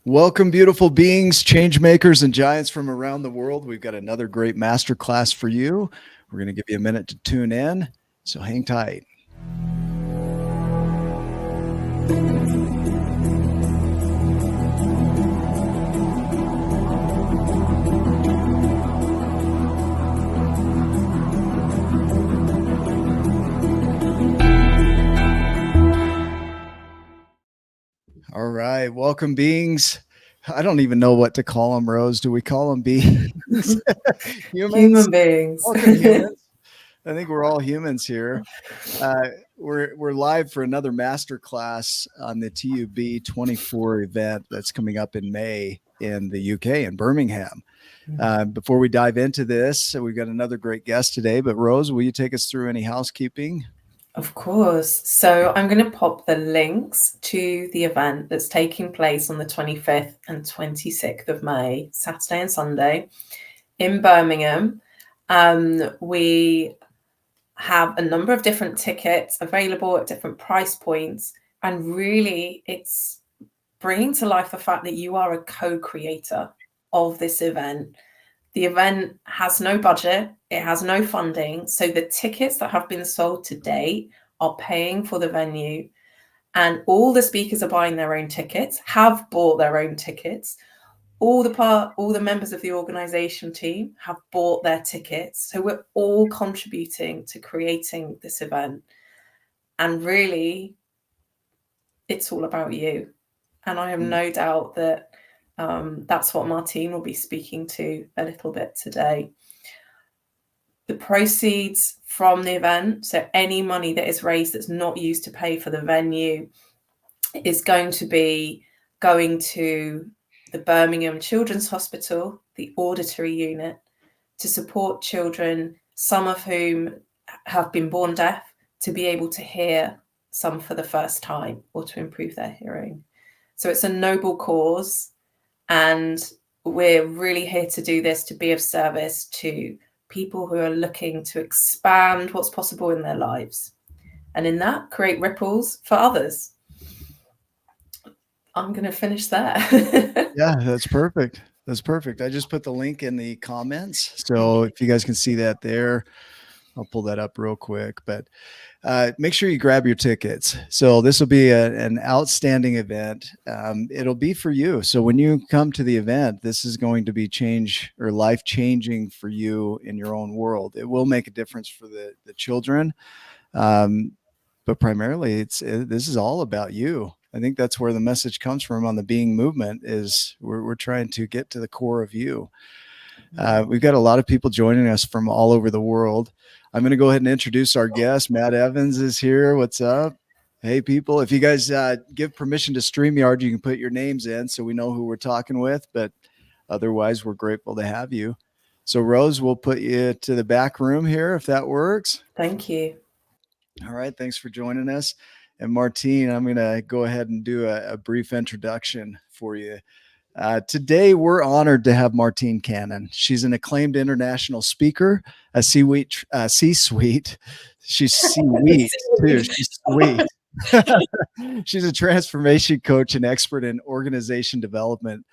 Welcome, beautiful beings, change makers, and giants from around the world. We've got another great masterclass for you. We're going to give you a minute to tune in, so hang tight. All right, welcome, beings. I don't even know what to call them, Rose. Do we call them beings? Humans? Human beings. Welcome, humans. I think we're all humans here. We're live for another masterclass on the TUB 24 event that's coming up in May in the UK in Birmingham. Before we dive into this, we've got another great guest today. But Rose, will you take us through any housekeeping? Of course. So I'm going to pop the links to the event that's taking place on the 25th and 26th of May, Saturday and Sunday in Birmingham. We have a number of different tickets available at different price points. And really, it's bringing to life the fact that you are a co-creator of this event. The event has no budget, it has no funding. So the tickets that have been sold to date are paying for the venue. And all the speakers are buying their own tickets, have bought their own tickets. All the members of the organization team have bought their tickets. So we're all contributing to creating this event. And really, it's all about you. And I have no doubt that that's what Martine will be speaking to a little bit today. The proceeds from the event, so any money that is raised that's not used to pay for the venue, is going to be going to the Birmingham Children's Hospital, the auditory unit, to support children, some of whom have been born deaf, to be able to hear some for the first time or to improve their hearing. So it's a noble cause. And we're really here to do this, to be of service to people who are looking to expand what's possible in their lives. And in that, create ripples for others. I'm going to finish there. Yeah, that's perfect. That's perfect. I just put the link in the comments. So if you guys can see that there, I'll pull that up real quick. But make sure you grab your tickets. So this will be an outstanding event. It'll be for you. So when you come to the event, this is going to be life changing for you in your own world. It will make a difference for the children. But primarily this is all about you. I think that's where the message comes from on the being movement is we're trying to get to the core of you. We've got a lot of people joining us from all over the world. I'm going to go ahead and introduce our guest. Matt Evans is here. What's up? Hey, people. If you guys give permission to StreamYard, you can put your names in so we know who we're talking with. But otherwise, we're grateful to have you. So, Rose, we'll put you to the back room here if that works. Thank you. All right. Thanks for joining us. And Martine, I'm going to go ahead and do a brief introduction for you. Today, we're honored to have Martine Canon. She's an acclaimed international speaker, a C-suite. She's C-suite too. She's sweet. She's a transformation coach and expert in organization development.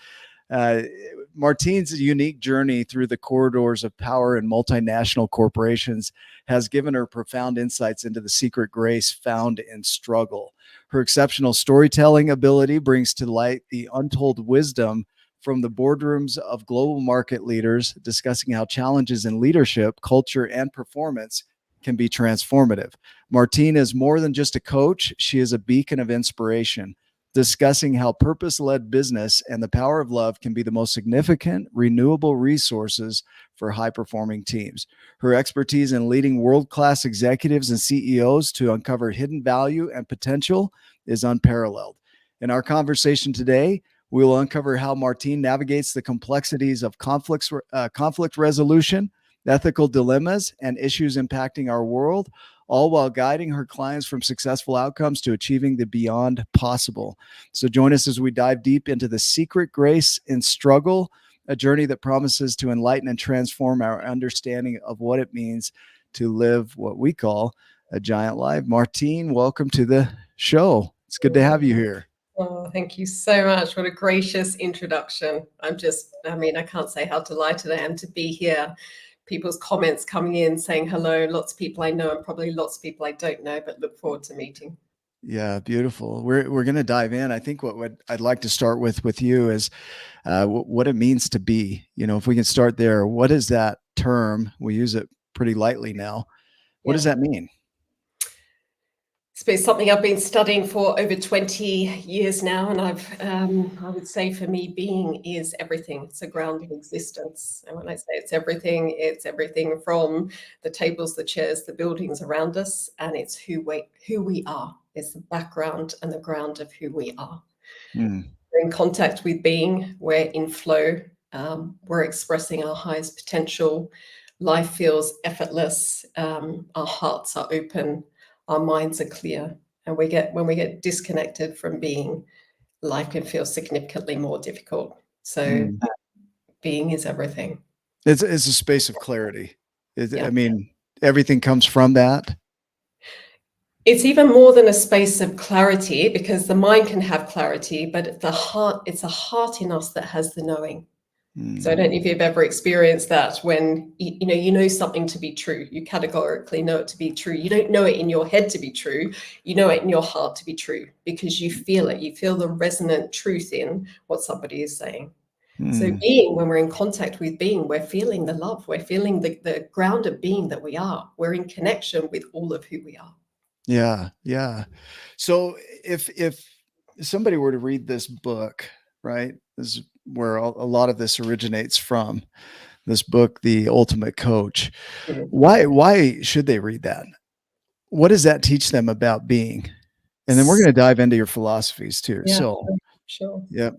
Martine's unique journey through the corridors of power in multinational corporations has given her profound insights into the secret grace found in struggle. Her exceptional storytelling ability brings to light the untold wisdom from the boardrooms of global market leaders, discussing how challenges in leadership, culture, and performance can be transformative. Martine is more than just a coach. She is a beacon of inspiration, discussing how purpose-led business and the power of love can be the most significant renewable resources for high-performing teams. Her expertise in leading world-class executives and CEOs to uncover hidden value and potential is unparalleled. In our conversation today, we will uncover how Martine navigates the complexities of conflict resolution, ethical dilemmas, and issues impacting our world, all while guiding her clients from successful outcomes to achieving the beyond possible. So join us as we dive deep into the secret grace in struggle, a journey that promises to enlighten and transform our understanding of what it means to live what we call a giant life. Martine, welcome to the show. It's good to have you here. Oh, thank you so much. What a gracious introduction. I mean, I can't say how delighted I am to be here. People's comments coming in saying hello, lots of people I know and probably lots of people I don't know, but look forward to meeting. Yeah, beautiful. We're going to dive in. I think what I'd like to start with you is what it means to be. You know, if we can start there, what is that term? We use it pretty lightly now. What does that mean? It's something I've been studying for over 20 years now, and I would say for me, being is everything. It's a ground of existence. And when I say it's everything from the tables, the chairs, the buildings around us, and it's who we are. It's the background and the ground of who we are. Mm. We're in contact with being, we're in flow, we're expressing our highest potential. Life feels effortless, our hearts are open, our minds are clear. And when we get disconnected from being, life can feel significantly more difficult. So being is everything. It's a space of clarity. I mean, everything comes from that. It's even more than a space of clarity, because the mind can have clarity, but it's a heart in us that has the knowing. So I don't know if you've ever experienced that, when you know something to be true. You categorically know it to be true. You don't know it in your head to be true. You know it in your heart to be true, because you feel it. You feel the resonant truth in what somebody is saying. So being, when we're in contact with being, we're feeling the love. We're feeling the ground of being that we are. We're in connection with all of who we are. Yeah. Yeah. So if somebody were to read this book, right, this is where a lot of this originates from, this book, The Ultimate Coach. Why should they read that? What does that teach them about being? And then we're going to dive into your philosophies too. Yeah, So, sure. Yep.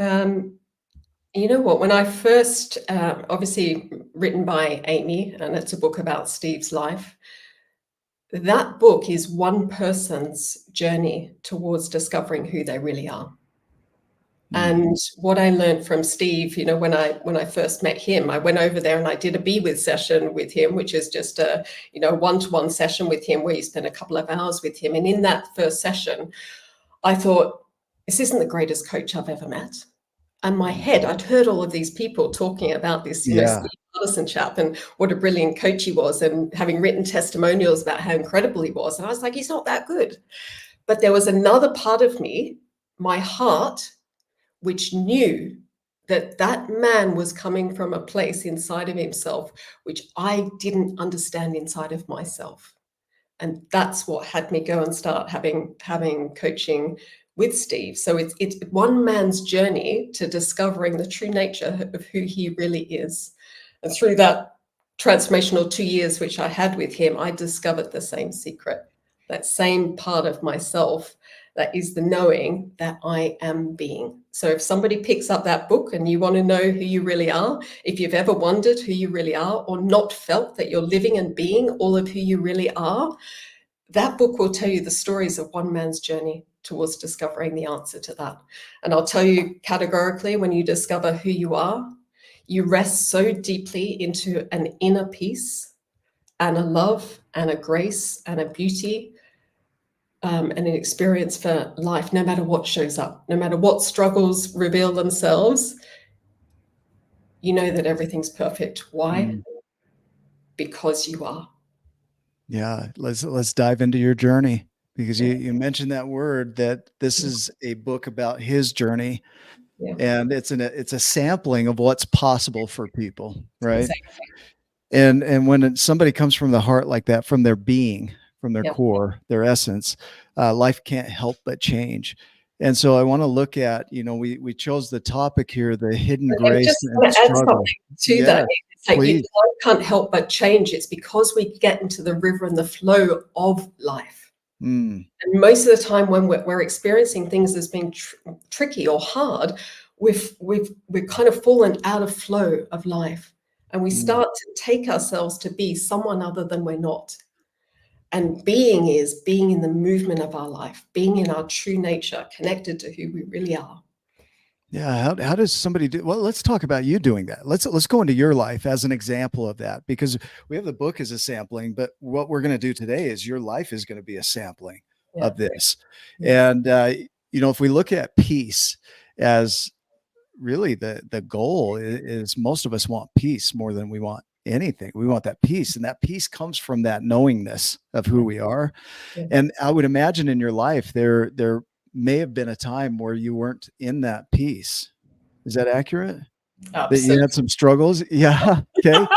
You know what, when I first, obviously written by Amy, and it's a book about Steve's life. That book is one person's journey towards discovering who they really are. And what I learned from Steve, when I first met him, I went over there and I did a Be With session with him, which is just a one-to-one session with him, where you spend a couple of hours with him. And in that first session, I thought, this isn't the greatest coach I've ever met. And my head, I'd heard all of these people talking about this, Steve Allison chap, and what a brilliant coach he was, and having written testimonials about how incredible he was. And I was like, he's not that good. But there was another part of me, my heart, which knew that that man was coming from a place inside of himself, which I didn't understand inside of myself. And that's what had me go and start having coaching with Steve. So it's one man's journey to discovering the true nature of who he really is. And through that transformational 2 years which I had with him, I discovered the same secret, that same part of myself that is the knowing that I am being. So if somebody picks up that book and you want to know who you really are, if you've ever wondered who you really are, or not felt that you're living and being all of who you really are, that book will tell you the stories of one man's journey towards discovering the answer to that. And I'll tell you categorically, when you discover who you are, you rest so deeply into an inner peace and a love and a grace and a beauty, and an experience for life, no matter what shows up, no matter what struggles reveal themselves. You know that everything's perfect. Why? Because you are. Yeah, let's dive into your journey, because you mentioned that word, that this is a book about his journey, and it's a sampling of what's possible for people, right? Exactly. And when somebody comes from the heart like that, from their being, from their core, their essence, life can't help but change. And so I want to look at, we chose the topic here, the hidden grace just and want to add struggle. something to that. It's like life can't help but change. It's because we get into the river and the flow of life. And most of the time when we're experiencing things as being tricky or hard, we've kind of fallen out of flow of life. And we start to take ourselves to be someone other than we're not. And being is being in the movement of our life, being in our true nature, connected to who we really are. Yeah. How does somebody do? Well, let's talk about you doing that. Let's go into your life as an example of that, because we have the book as a sampling, but what we're going to do today is your life is going to be a sampling of this. And, if we look at peace as really the goal is most of us want peace more than we want anything. We want that peace, and that peace comes from that knowingness of who we are. Yeah. And I would imagine in your life there may have been a time where you weren't in that peace. Is that accurate? That you Absolutely. had some struggles? Yeah. Okay. Do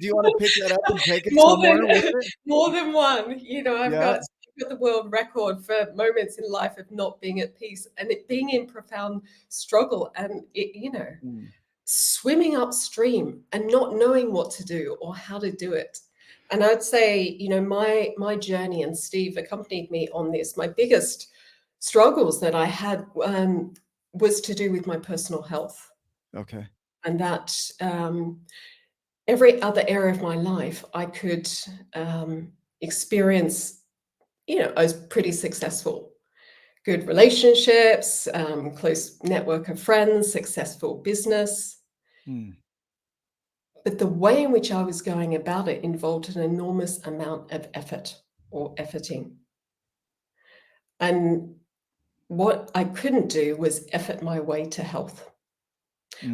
you want to pick that up and take it somewhere with it? More than one. I've Yeah. got the world record for moments in life of not being at peace and it being in profound struggle, and swimming upstream and not knowing what to do or how to do it. And I'd say, my journey, and Steve accompanied me on this, my biggest struggles that I had was to do with my personal health. Okay. And that every other area of my life, I could experience, I was pretty successful. Good relationships, close network of friends, successful business. But the way in which I was going about it involved an enormous amount of effort or efforting. And what I couldn't do was effort my way to health.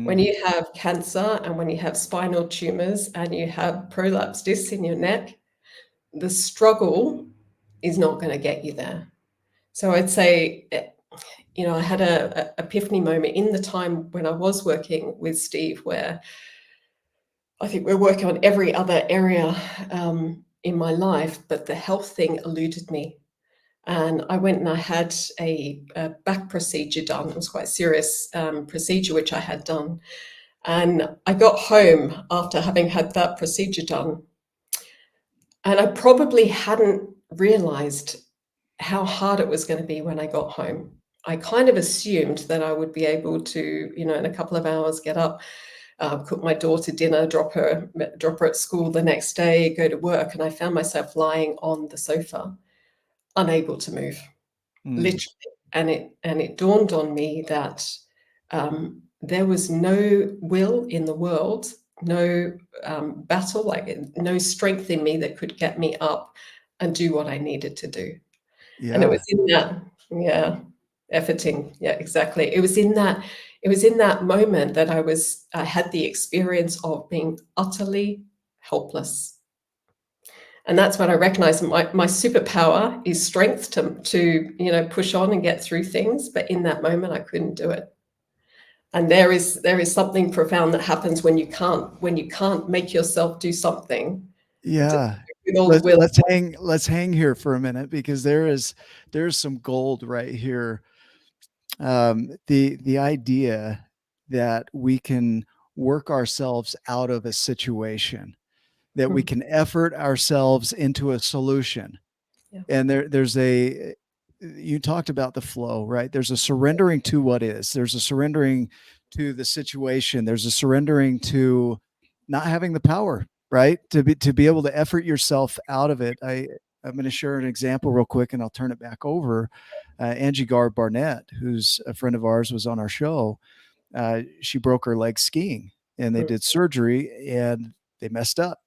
When you have cancer and when you have spinal tumors and you have prolapse discs in your neck, the struggle is not going to get you there. So I'd say, I had a epiphany moment in the time when I was working with Steve, where I think we're working on every other area in my life, but the health thing eluded me. And I went and I had a back procedure done. It was quite a serious procedure, which I had done. And I got home after having had that procedure done. And I probably hadn't realized how hard it was going to be when I got home. I kind of assumed that I would be able to, in a couple of hours, get up, cook my daughter dinner, drop her at school the next day, go to work. And I found myself lying on the sofa, unable to move, literally. And it dawned on me that there was no will in the world, no battle, like no strength in me that could get me up and do what I needed to do. Yeah. And it was in that, efforting. Yeah, exactly. It was in that moment that I had the experience of being utterly helpless. And that's when I recognized my superpower is strength to push on and get through things. But in that moment, I couldn't do it. And there is something profound that happens when you can't make yourself do something. Yeah. Let's hang here for a minute, because there's some gold right here. The idea that we can work ourselves out of a situation, that we can effort ourselves into a solution. Yeah. And you talked about the flow, right? There's a surrendering to what is, there's a surrendering to the situation, there's a surrendering to not having the power, right? To be able to effort yourself out of it. I'm going to share an example real quick and I'll turn it back over. Angie Gard Barnett, who's a friend of ours, was on our show. She broke her leg skiing, and they did surgery and they messed up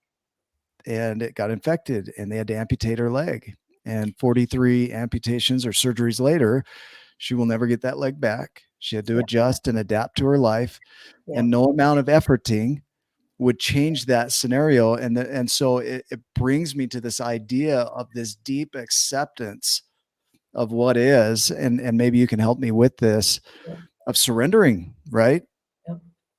and it got infected and they had to amputate her leg. And 43 amputations or surgeries later, she will never get that leg back. She had to adjust and adapt to her life, and no amount of efforting would change that scenario. And so it brings me to this idea of this deep acceptance of what is, and maybe you can help me with this, of surrendering, right?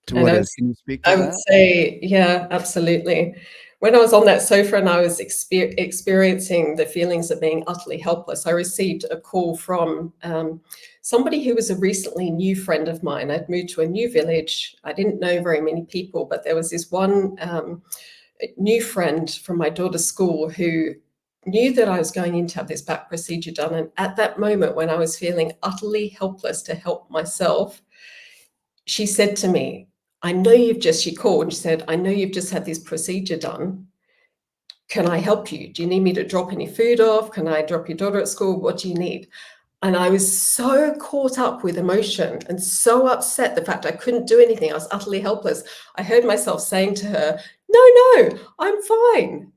To what is. Can you speak to that? I would say, yeah, absolutely. When I was on that sofa and I was experiencing the feelings of being utterly helpless, I received a call from somebody who was a recently new friend of mine. I'd moved to a new village. I didn't know very many people, but there was this one new friend from my daughter's school who knew that I was going in to have this back procedure done. And at that moment, when I was feeling utterly helpless to help myself, she said to me, she called and she said, I know you've just had this procedure done. Can I help you? Do you need me to drop any food off? Can I drop your daughter at school? What do you need? And I was so caught up with emotion and so upset the fact I couldn't do anything. I was utterly helpless. I heard myself saying to her, no, I'm fine.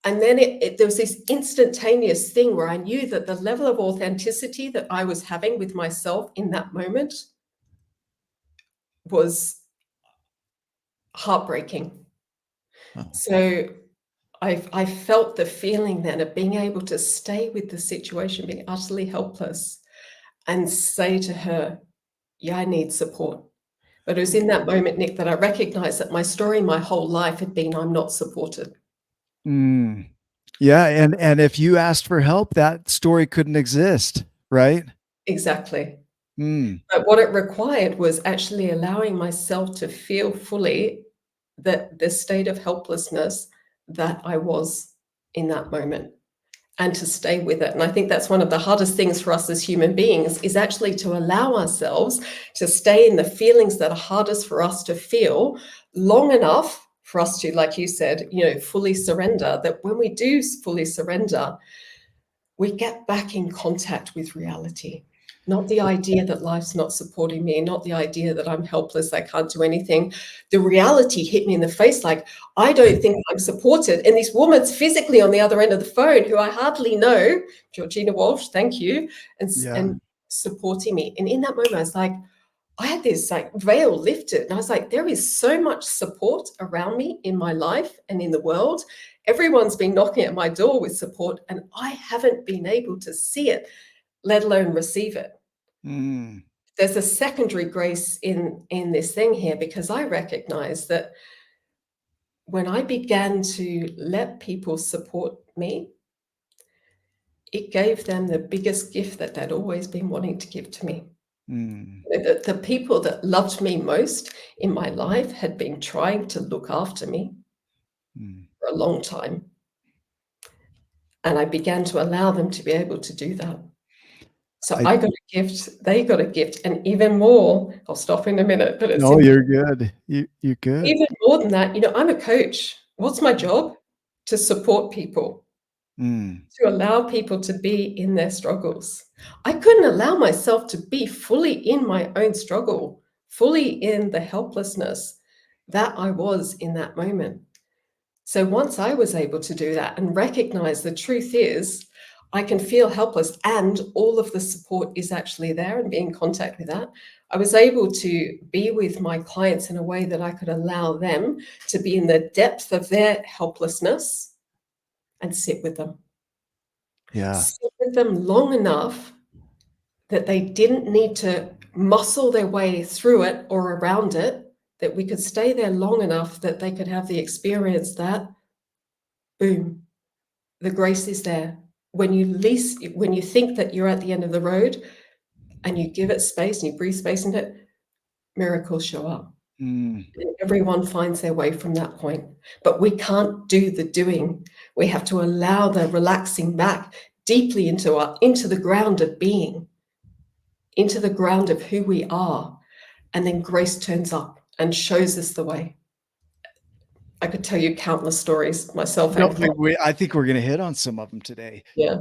And then there was this instantaneous thing where I knew that the level of authenticity that I was having with myself in that moment was heartbreaking. Oh. So I felt the feeling then of being able to stay with the situation, being utterly helpless, and say to her, yeah, I need support. But it was in that moment, Nick, that I recognized that my story my whole life had been, I'm not supported. Mm. Yeah. And if you asked for help, that story couldn't exist, right? Exactly. Mm. But what it required was actually allowing myself to feel fully that the state of helplessness that I was in that moment, and to stay with it. And I think that's one of the hardest things for us as human beings, is actually to allow ourselves to stay in the feelings that are hardest for us to feel long enough for us to, like you said, fully surrender. That when we do fully surrender, we get back in contact with reality. Not the idea that life's not supporting me, not the idea that I'm helpless, I can't do anything. The reality hit me in the face, like, I don't think I'm supported. And this woman's physically on the other end of the phone, who I hardly know, Georgina Walsh, thank you, Yeah. and supporting me. And in that moment, I was like, I had this like veil lifted, and I was like, there is so much support around me in my life and in the world. Everyone's been knocking at my door with support, and I haven't been able to see it, let alone receive it. Mm. There's a secondary grace in this thing here, because I recognize that when I began to let people support me, it gave them the biggest gift that they'd always been wanting to give to me. Mm. The people that loved me most in my life had been trying to look after me Mm. for a long time. And I began to allow them to be able to do that. So I got a gift, they got a gift, and even more, I'll stop in a minute, but it's No, you're good. You're good. even more than that. I'm a coach. What's my job? To support people, Mm. to allow people to be in their struggles. I couldn't allow myself to be fully in my own struggle, fully in the helplessness that I was in that moment. So once I was able to do that and recognize the truth is, I can feel helpless and all of the support is actually there, and be in contact with that, I was able to be with my clients in a way that I could allow them to be in the depth of their helplessness and sit with them. Yeah. Sit with them long enough that they didn't need to muscle their way through it or around it, that we could stay there long enough that they could have the experience that, boom, the grace is there. When you think that you're at the end of the road and you give it space and you breathe space into it, miracles show up. Mm. And everyone finds their way from that point. But we can't do the doing. We have to allow the relaxing back deeply into the ground of being, into the ground of who we are. And then grace turns up and shows us the way. I could tell you countless stories myself. No, And I think we're going to hit on some of them today. yeah.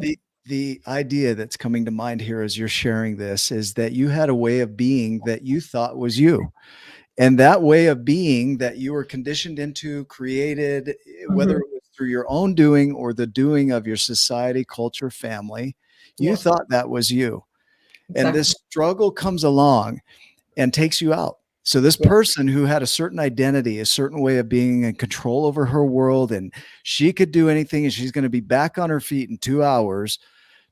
The idea that's coming to mind here as you're sharing this is that you had a way of being that you thought was you. And that way of being that you were conditioned into, created, whether it was through your own doing or the doing of your society, culture, family, you Yeah. thought that was you. And Exactly. this struggle comes along and takes you out. So this Yeah. person who had a certain identity, a certain way of being in control over her world, and she could do anything and she's going to be back on her feet in 2 hours,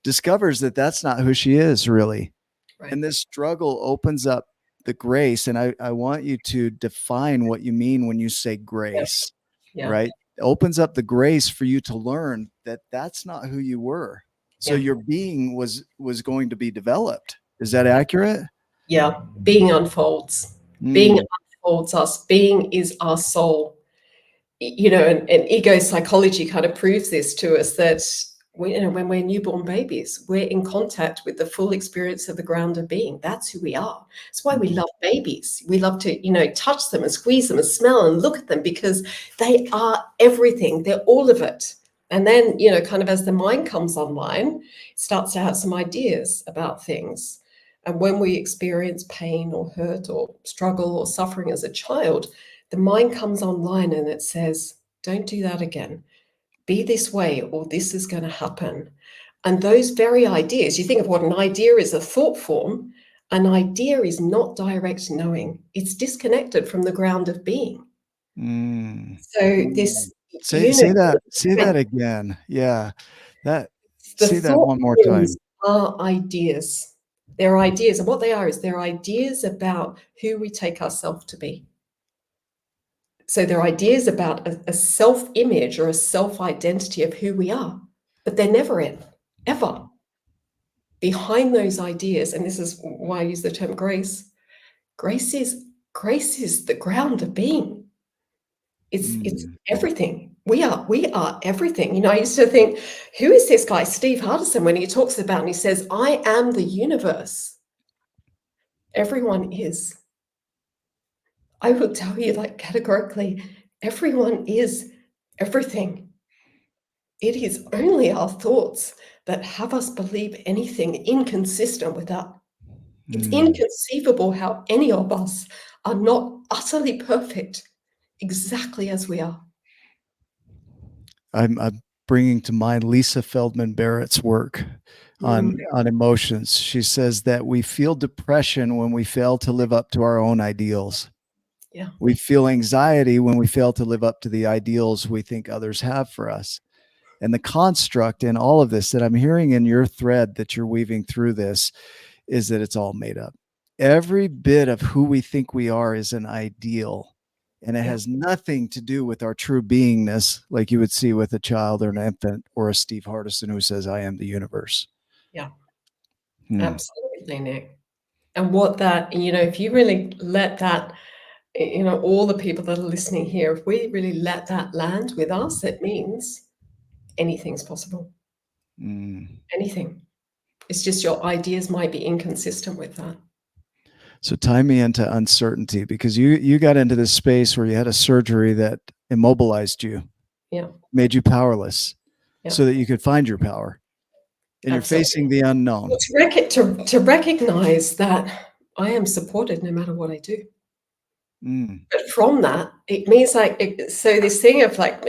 discovers that that's not who she is really. Right. And this struggle opens up the grace. And I want you to define what you mean when you say grace, Yeah. right? It opens up the grace for you to learn that that's not who you were. So Yeah. your being was going to be developed. Is that accurate? Yeah. Being unfolds. Being unfolds us. Being is our soul. And ego psychology kind of proves this to us, that when we're newborn babies, we're in contact with the full experience of the ground of being. That's who we are. That's why we love babies. We love to, touch them and squeeze them and smell and look at them, because they are everything. They're all of it. And then, kind of as the mind comes online, it starts to have some ideas about things. And when we experience pain or hurt or struggle or suffering as a child, the mind comes online and it says, don't do that again. be this way, or this is going to happen. And those very ideas, you think of what an idea is, a thought form. An idea is not direct knowing. It's disconnected from the ground of being. So this Say universe, that again. Yeah. the Say that thought one more time. forms are ideas. They're ideas, and what they are is they're ideas about who we take ourselves to be. So they're ideas about a self-image or a self-identity of who we are, but they're never it, ever. Behind those ideas, and this is why I use the term grace, grace is the ground of being. It's everything. We are everything. You know, I used to think, who is this guy, Steve Hardison, when he talks about and he says, I am the universe. Everyone is. I will tell you, like, categorically, everyone is everything. It is only our thoughts that have us believe anything inconsistent with that. It's inconceivable how any of us are not utterly perfect, exactly as we are. I'm bringing to mind Lisa Feldman Barrett's work on emotions. She says that we feel depression when we fail to live up to our own ideals. Yeah. We feel anxiety when we fail to live up to the ideals we think others have for us. And the construct in all of this that I'm hearing in your thread that you're weaving through this is that it's all made up. Every bit of who we think we are is an ideal. And it has nothing to do with our true beingness, like you would see with a child or an infant or a Steve Hardison who says, I am the universe. Yeah, absolutely, Nick. And what that, you know, if you really let that, you know, all the people that are listening here, if we really let that land with us, it means anything's possible. Anything. It's just your ideas might be inconsistent with that. So tie me into uncertainty, because you got into this space where you had a surgery that immobilized you, made you powerless, so that you could find your power. And you're facing the unknown. Well, to recognize that I am supported no matter what I do. But from that, it means so this thing of like,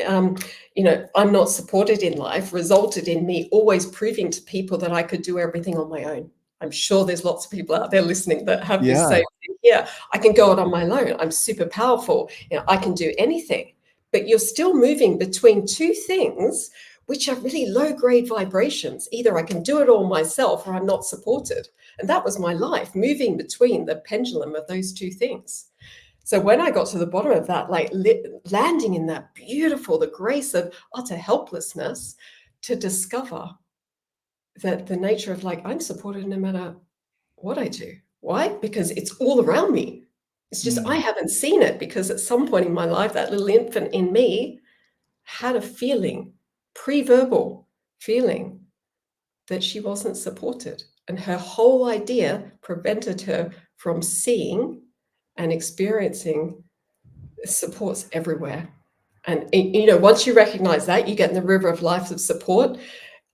you know, I'm not supported in life resulted in me always proving to people that I could do everything on my own. I'm sure there's lots of people out there listening that have this same thing. Yeah, I can go it on my own. I'm super powerful. You know, I can do anything. But you're still moving between two things which are really low-grade vibrations. Either I can do it all myself or I'm not supported. And that was my life, moving between the pendulum of those two things. So when I got to the bottom of that, like landing in that beautiful, the grace of utter helplessness, to discover that the nature of like, I'm supported no matter what I do. Why? Because it's all around me. It's just I haven't seen it, because at some point in my life, that little infant in me had a feeling, pre-verbal feeling, that she wasn't supported. And her whole idea prevented her from seeing and experiencing supports everywhere. And, you know, once you recognize that, you get in the river of life of support.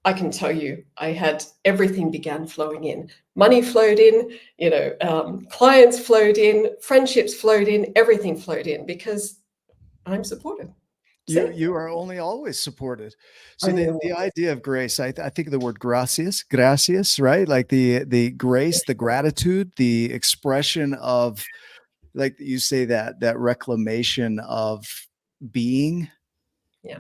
I can tell you, I had everything began flowing in. Money flowed in, you know, clients flowed in, friendships flowed in, everything flowed in, because I'm supported. You are only always supported. So the idea of grace, I think of the word gracias, right? Like the grace, the gratitude, the expression of, like you say, that reclamation of being,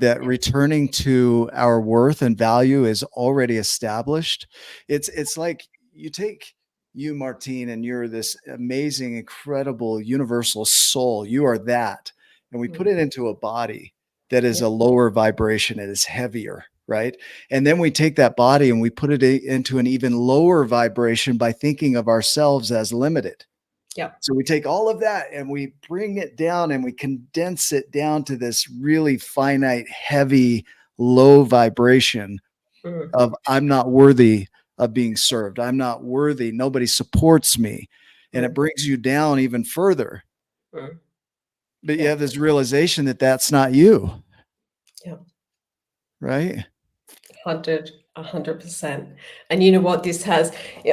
that returning to our worth and value is already established. It's like you take you, Martine, and you're this amazing, incredible, universal soul. You are that. And we put it into a body that is a lower vibration. It is heavier, right? And then we take that body and we put it into an even lower vibration by thinking of ourselves as limited. Yeah. So we take all of that and we bring it down and we condense it down to this really finite, heavy, low vibration of I'm not worthy of being served. I'm not worthy. Nobody supports me. And it brings you down even further. But you have this realization that that's not you. Yeah. Right? 100%. And you know what this has,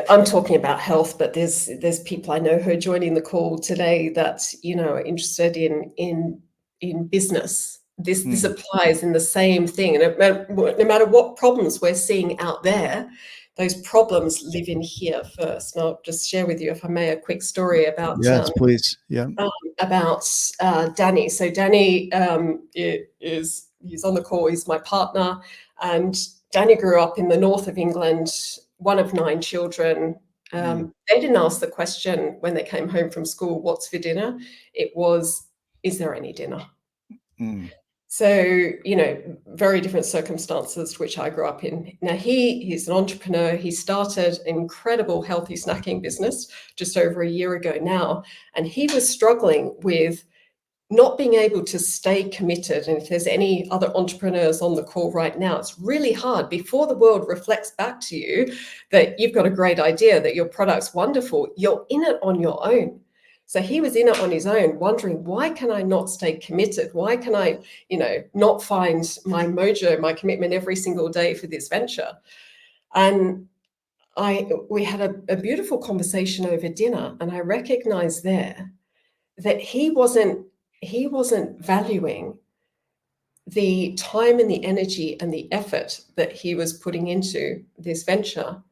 I'm talking about health, but there's people I know who are joining the call today that, you know, are interested in business This applies in the same thing. And no matter what problems we're seeing out there, those problems live in here first. And I'll just share with you, if I may, a quick story about Yes, please. Yeah. about Danny. So Danny he's on the call. He's my partner, and Danny grew up in the north of England, one of 9 children. They didn't ask the question when they came home from school, "What's for dinner?" It was, "Is there any dinner?" So, very different circumstances to which I grew up in. Now, he's an entrepreneur. He started an incredible healthy snacking business just over a year ago now. And he was struggling with not being able to stay committed. And if there's any other entrepreneurs on the call right now, it's really hard before the world reflects back to you that you've got a great idea, that your product's wonderful. You're in it on your own. So he was in it on his own, wondering, why can I not stay committed? Why can I, not find my mojo, my commitment every single day for this venture? And we had a beautiful conversation over dinner, and I recognized there that he wasn't valuing the time and the energy and the effort that he was putting into this venture,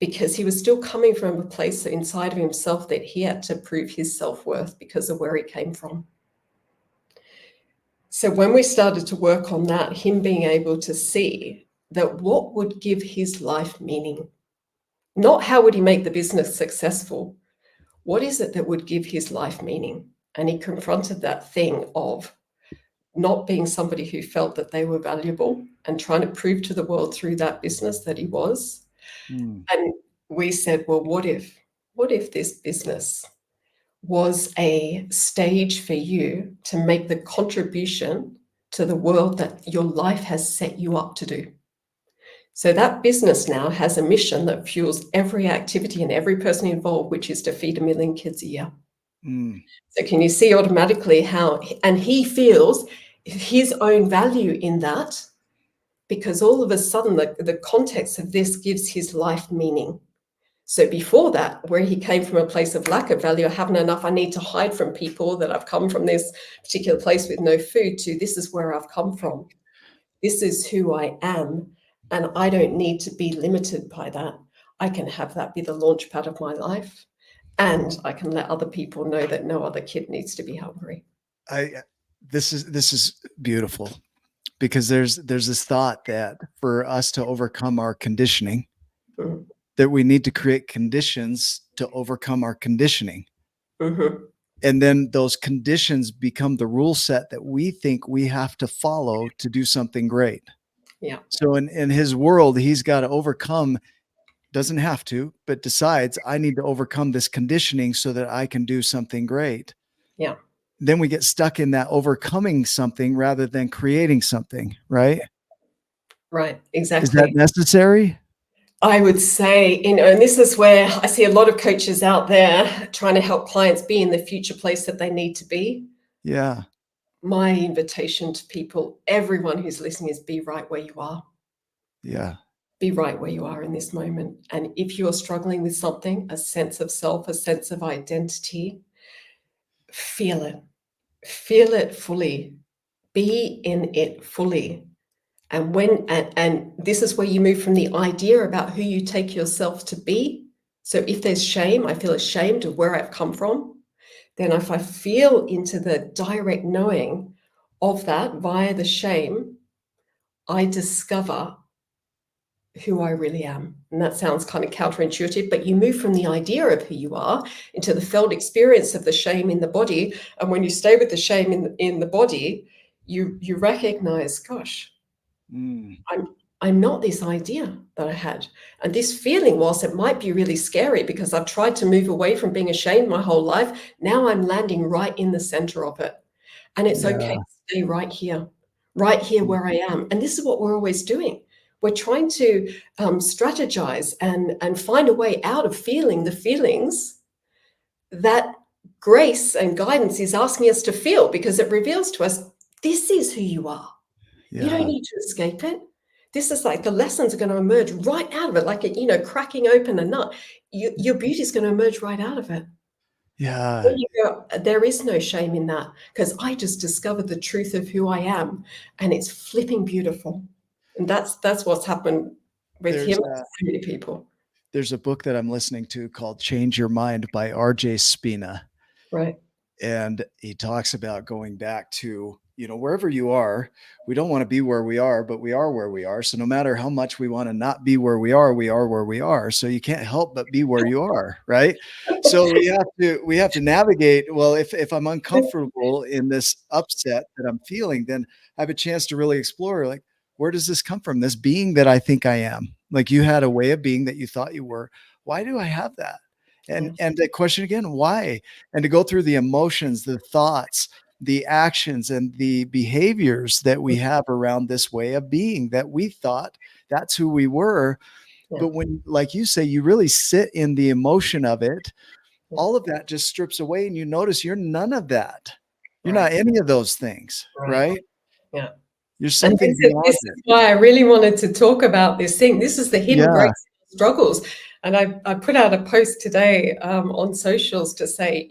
because he was still coming from a place inside of himself that he had to prove his self-worth because of where he came from. So when we started to work on that, him being able to see that what would give his life meaning, not how would he make the business successful, what is it that would give his life meaning? And he confronted that thing of not being somebody who felt that they were valuable and trying to prove to the world through that business that he was. And we said, well, what if this business was a stage for you to make the contribution to the world that your life has set you up to do? So that business now has a mission that fuels every activity and every person involved, which is to feed 1 million kids a year. So can you see automatically how, and he feels his own value in that, because all of a sudden the context of this gives his life meaning. So before that, where he came from a place of lack of value, I haven't enough, I need to hide from people that I've come from this particular place with no food, to this is where I've come from. This is who I am, and I don't need to be limited by that. I can have that be the launch pad of my life, and I can let other people know that no other kid needs to be hungry. This is beautiful, because there's this thought that for us to overcome our conditioning, that we need to create conditions to overcome our conditioning. And then those conditions become the rule set that we think we have to follow to do something great. Yeah. So in his world, he's got to overcome, doesn't have to, but decides, I need to overcome this conditioning so that I can do something great. Yeah. Then we get stuck in that overcoming something rather than creating something, right? Right, exactly. Is that necessary? I would say, and this is where I see a lot of coaches out there trying to help clients be in the future place that they need to be. Yeah. My invitation to people, everyone who's listening, is be right where you are. Yeah. Be right where you are in this moment. And if you're struggling with something, a sense of self, a sense of identity, feel it. Feel it fully. Be in it fully. And and this is where you move from the idea about who you take yourself to be. So if there's shame, I feel ashamed of where I've come from. Then if I feel into the direct knowing of that via the shame, I discover who I really am. And that sounds kind of counterintuitive, but you move from the idea of who you are into the felt experience of the shame in the body. And when you stay with the shame in the body, you recognize, gosh, I'm not this idea that I had. And this feeling, whilst it might be really scary because I've tried to move away from being ashamed my whole life, now I'm landing right in the center of it. And it's okay to stay right here where I am. And this is what we're always doing. We're trying to strategize and find a way out of feeling the feelings that grace and guidance is asking us to feel, because it reveals to us, this is who you are. Yeah. You don't need to escape it. This is like the lessons are going to emerge right out of it, like, cracking open a nut. Your beauty is going to emerge right out of it. Yeah. There you go. There is no shame in that, because I just discovered the truth of who I am, and it's flipping beautiful. And that's what's happened with There's him and so many people. there's a book that I'm listening to called Change Your Mind by RJ Spina. Right. And he talks about going back to, wherever you are. We don't want to be where we are, but we are where we are. So no matter how much we want to not be where we are where we are. So you can't help but be where you are, right? So we have to navigate. Well, if I'm uncomfortable in this upset that I'm feeling, then I have a chance to really explore, like, where does this come from? This being that I think I am. Like, you had a way of being that you thought you were. Why do I have that? And Yes. and the question again, why? And to go through the emotions, the thoughts, the actions, and the behaviors that we have around this way of being that we thought that's who we were. Yeah. But when, like you say, you really sit in the emotion of it, Yeah. all of that just strips away, and you notice you're none of that. You're not Right. any of those things, Right. right? Yeah. You're And something this beyond is it. why I really wanted to talk about this thing. This is the hidden Yeah. grace struggles. And I put out a post today on socials to say,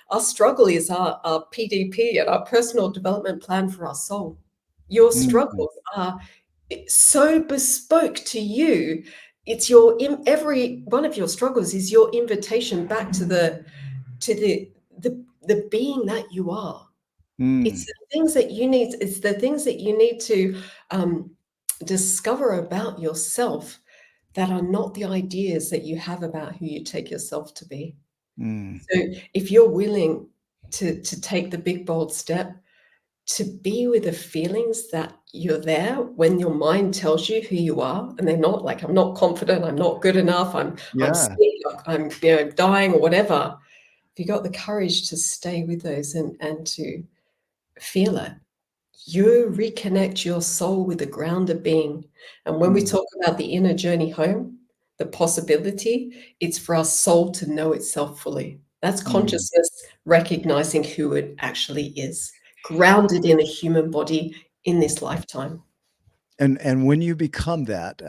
our struggle is our PDP and our personal development plan for our soul. Your Mhm. struggles are so bespoke to you. It's every one of your struggles is your invitation back to the being that you are. It's Mm. the things that you need. It's the things that you need to discover about yourself that are not the ideas that you have about who you take yourself to be. Mm. So if you're willing to take the big bold step to be with the feelings that you're there when your mind tells you who you are, and they're not like, I'm not confident, I'm not good enough, I'm Yeah. sick, I'm dying or whatever. If you got the courage to stay with those and to feel it, you reconnect your soul with the grounded being. And when we Mm. talk about the inner journey home, the possibility, it's for our soul to know itself fully. That's Mm. consciousness recognizing who it actually is, grounded in a human body in this lifetime. And when you become that,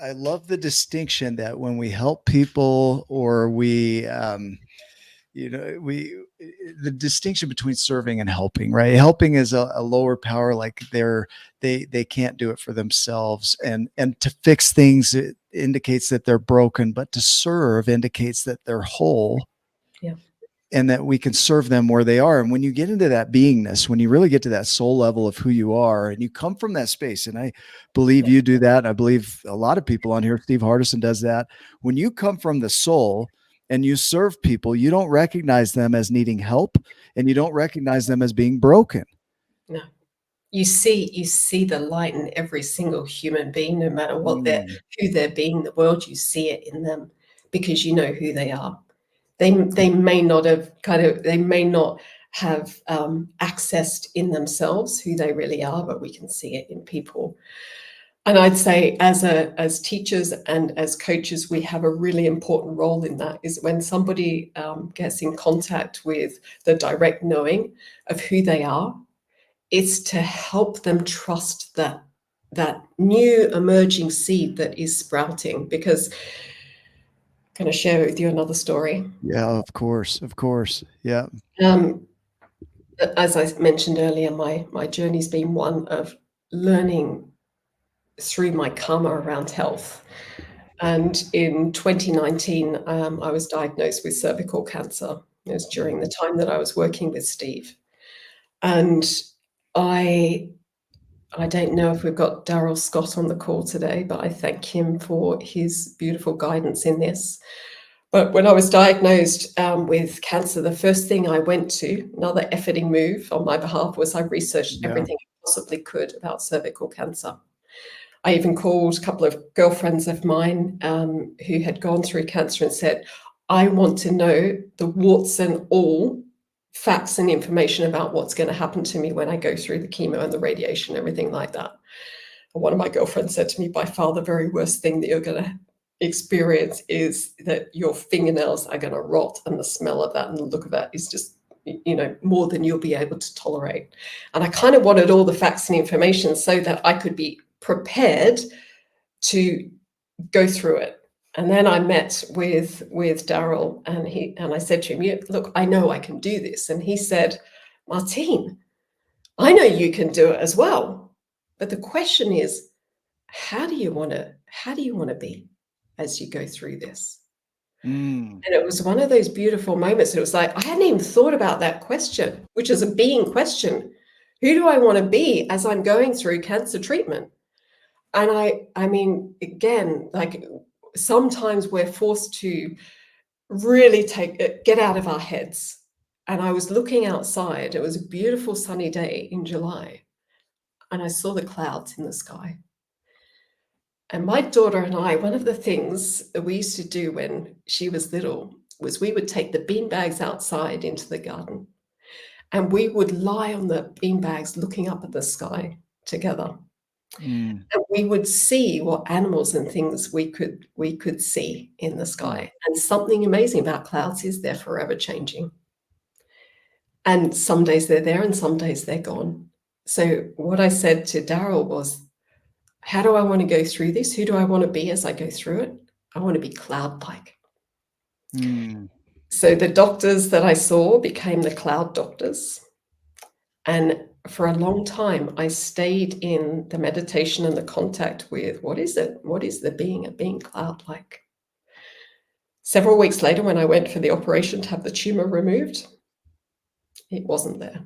I love the distinction that when we help people, or we the distinction between serving and helping, right? Helping is a lower power, like they can't do it for themselves, and to fix things, it indicates that they're broken, but to serve indicates that they're whole, Yeah. and that we can serve them where they are. And when you get into that beingness, when you really get to that soul level of who you are, and you come from that space, and I believe Yeah. you do that. I believe a lot of people on here, Steve Hardison does that. When you come from the soul and you serve people, you don't recognize them as needing help, and you don't recognize them as being broken. No. You see the light in every single human being, no matter Mm. who they're being in the world. You see it in them because you know who they are. They may not have accessed in themselves who they really are, but we can see it in people. And I'd say as teachers and as coaches, we have a really important role in that. Is when somebody gets in contact with the direct knowing of who they are, it's to help them trust that new emerging seed that is sprouting. Because I'm going to share with you another story. Yeah, of course. Of course. Yeah. Um, as I mentioned earlier, my journey's been one of learning through my karma around health. And in 2019, I was diagnosed with cervical cancer. It was during the time that I was working with Steve. And I don't know if we've got Daryl Scott on the call today, but I thank him for his beautiful guidance in this. But when I was diagnosed with cancer, the first thing I went to, another efforting move on my behalf, was I researched Yeah. everything I possibly could about cervical cancer. I even called a couple of girlfriends of mine who had gone through cancer and said, I want to know the warts and all facts and information about what's going to happen to me when I go through the chemo and the radiation, everything like that. And one of my girlfriends said to me, by far the very worst thing that you're going to experience is that your fingernails are going to rot, and the smell of that and the look of that is just, more than you'll be able to tolerate. And I kind of wanted all the facts and information so that I could be prepared to go through it. And then I met with Daryl, and I said to him, look, I know I can do this. And he said, Martine, I know you can do it as well. But the question is, how do you want to be as you go through this? And it was one of those beautiful moments. It was like, I hadn't even thought about that question, which is a being question. Who do I want to be as I'm going through cancer treatment? And I mean, again, like sometimes we're forced to really get out of our heads. And I was looking outside. It was a beautiful sunny day in July. And I saw the clouds in the sky. And my daughter and I, one of the things that we used to do when she was little was we would take the bean bags outside into the garden. And we would lie on the bean bags looking up at the sky together. And we would see what animals and things we could see in the sky. And something amazing about clouds is they're forever changing. And some days they're there and some days they're gone. So what I said to Daryl was, how do I want to go through this? Who do I want to be as I go through it? I want to be cloud-like. So the doctors that I saw became the cloud doctors. And for a long time, I stayed in the meditation and the contact with what is it? What is the being of being cloud-like? Several weeks later, when I went for the operation to have the tumor removed, it wasn't there.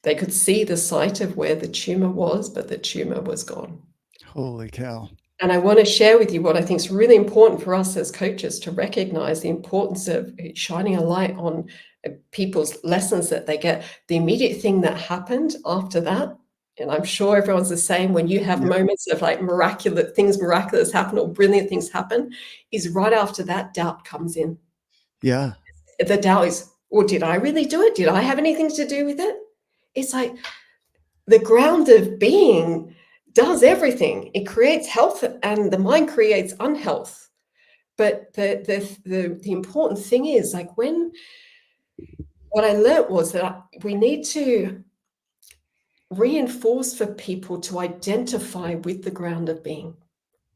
They could see the site of where the tumor was, but the tumor was gone. Holy cow. And I want to share with you what I think is really important for us as coaches to recognize the importance of shining a light on people's lessons that they get. The immediate thing that happened after that, and I'm sure everyone's the same when you have moments of like miraculous happen or brilliant things happen, is right after that doubt comes in. Yeah. The doubt is, well, did I really do it? Did I have anything to do with it? It's like the ground of being does everything. It creates health and the mind creates unhealth. But the important thing is like what I learned was that we need to reinforce for people to identify with the ground of being.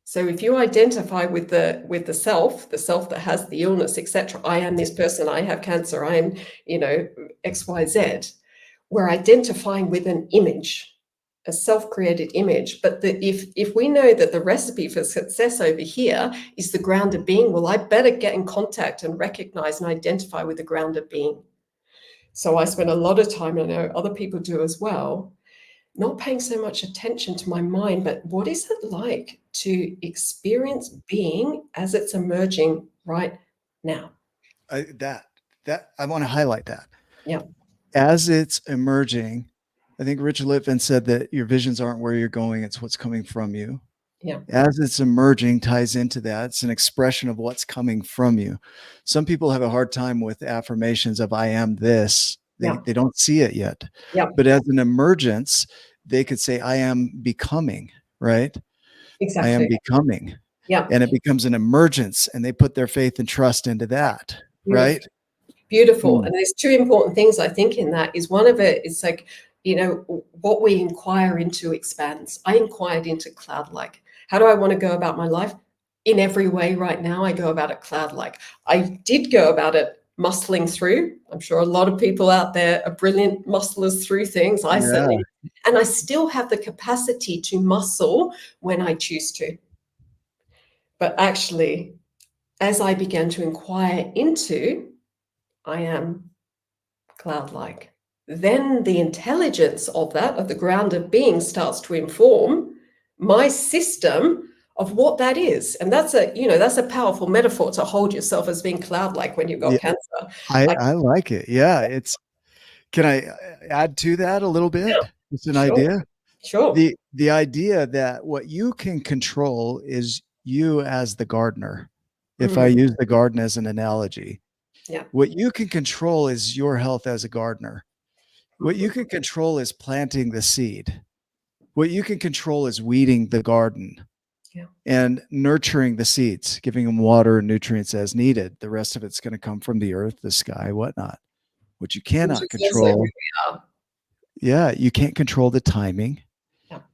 So if you identify with the self that has the illness, etc., I am this person, I have cancer, I am, XYZ, we're identifying with an image, a self-created image. But if we know that the recipe for success over here is the ground of being, well, I better get in contact and recognize and identify with the ground of being. So I spend a lot of time, and I know other people do as well, not paying so much attention to my mind, but what is it like to experience being as it's emerging right now? I want to highlight that. Yeah. As it's emerging, I think Richard Litvin said that your visions aren't where you're going, it's what's coming from you. Yeah. As it's emerging ties into that. It's an expression of what's coming from you. Some people have a hard time with affirmations of I am this. They don't see it yet. Yeah. But as an emergence, they could say, I am becoming, right? Exactly. I am becoming. Yeah. And it becomes an emergence and they put their faith and trust into that. Beautiful. Right? Beautiful. And there's two important things I think in that is one of it is like, what we inquire into expands. I inquired into cloud-like. How do I want to go about my life? In every way right now, I go about it cloud-like. I did go about it muscling through. I'm sure a lot of people out there are brilliant musclers through things. I certainly, and I still have the capacity to muscle when I choose to. But actually, as I began to inquire into, I am cloud-like, then the intelligence of the ground of being starts to inform my system of what that is. And that's a powerful metaphor to hold yourself as being cloud-like when you've got cancer. I like it. Yeah. Can I add to that a little bit? Yeah, it's an idea. Sure. The idea that what you can control is you as the gardener. If I use the garden as an analogy, what you can control is your health as a gardener. What you can control is planting the seed. What you can control is weeding the garden and nurturing the seeds, giving them water and nutrients as needed. The rest of it's going to come from the earth, the sky, whatnot. What you cannot control. You can't control the timing.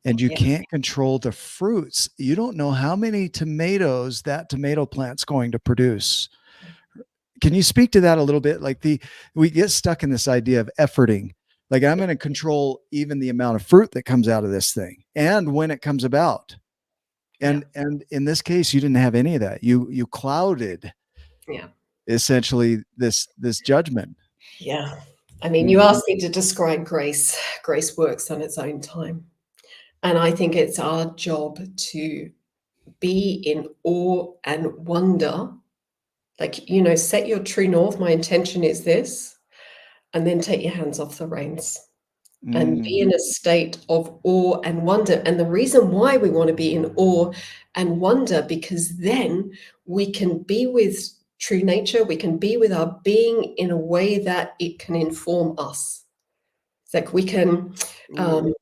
and you Yeah. can't control the fruits. You don't know how many tomatoes that tomato plant's going to produce. Can you speak to that a little bit? Like we get stuck in this idea of efforting. Like I'm going to control even the amount of fruit that comes out of this thing and when it comes about. And in this case, you didn't have any of that. You clouded Yeah. essentially this judgment. Yeah. I mean, you asked me to describe grace. Grace works on its own time. And I think it's our job to be in awe and wonder. Like, set your true north. My intention is this. And then take your hands off the reins and be in a state of awe and wonder. And the reason why we want to be in awe and wonder, because then we can be with true nature, we can be with our being in a way that it can inform us. It's like we can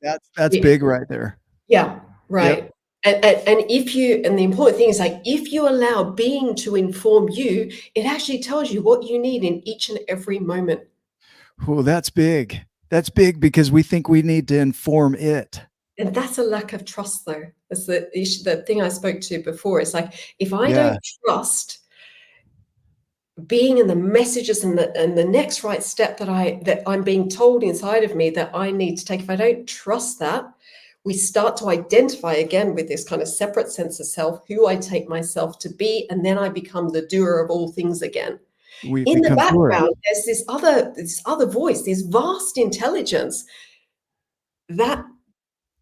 That's big right there. Yeah, right. Yep. And the important thing is, like, if you allow being to inform you, it actually tells you what you need in each and every moment. Oh, that's big. That's big because we think we need to inform it. And that's a lack of trust, though. That's the issue, the thing I spoke to before. It's like, if I don't trust being in the messages and the next right step that I'm being told inside of me that I need to take, if I don't trust that, we start to identify again with this kind of separate sense of self, who I take myself to be, and then I become the doer of all things again. In the background, there's this other voice, this vast intelligence that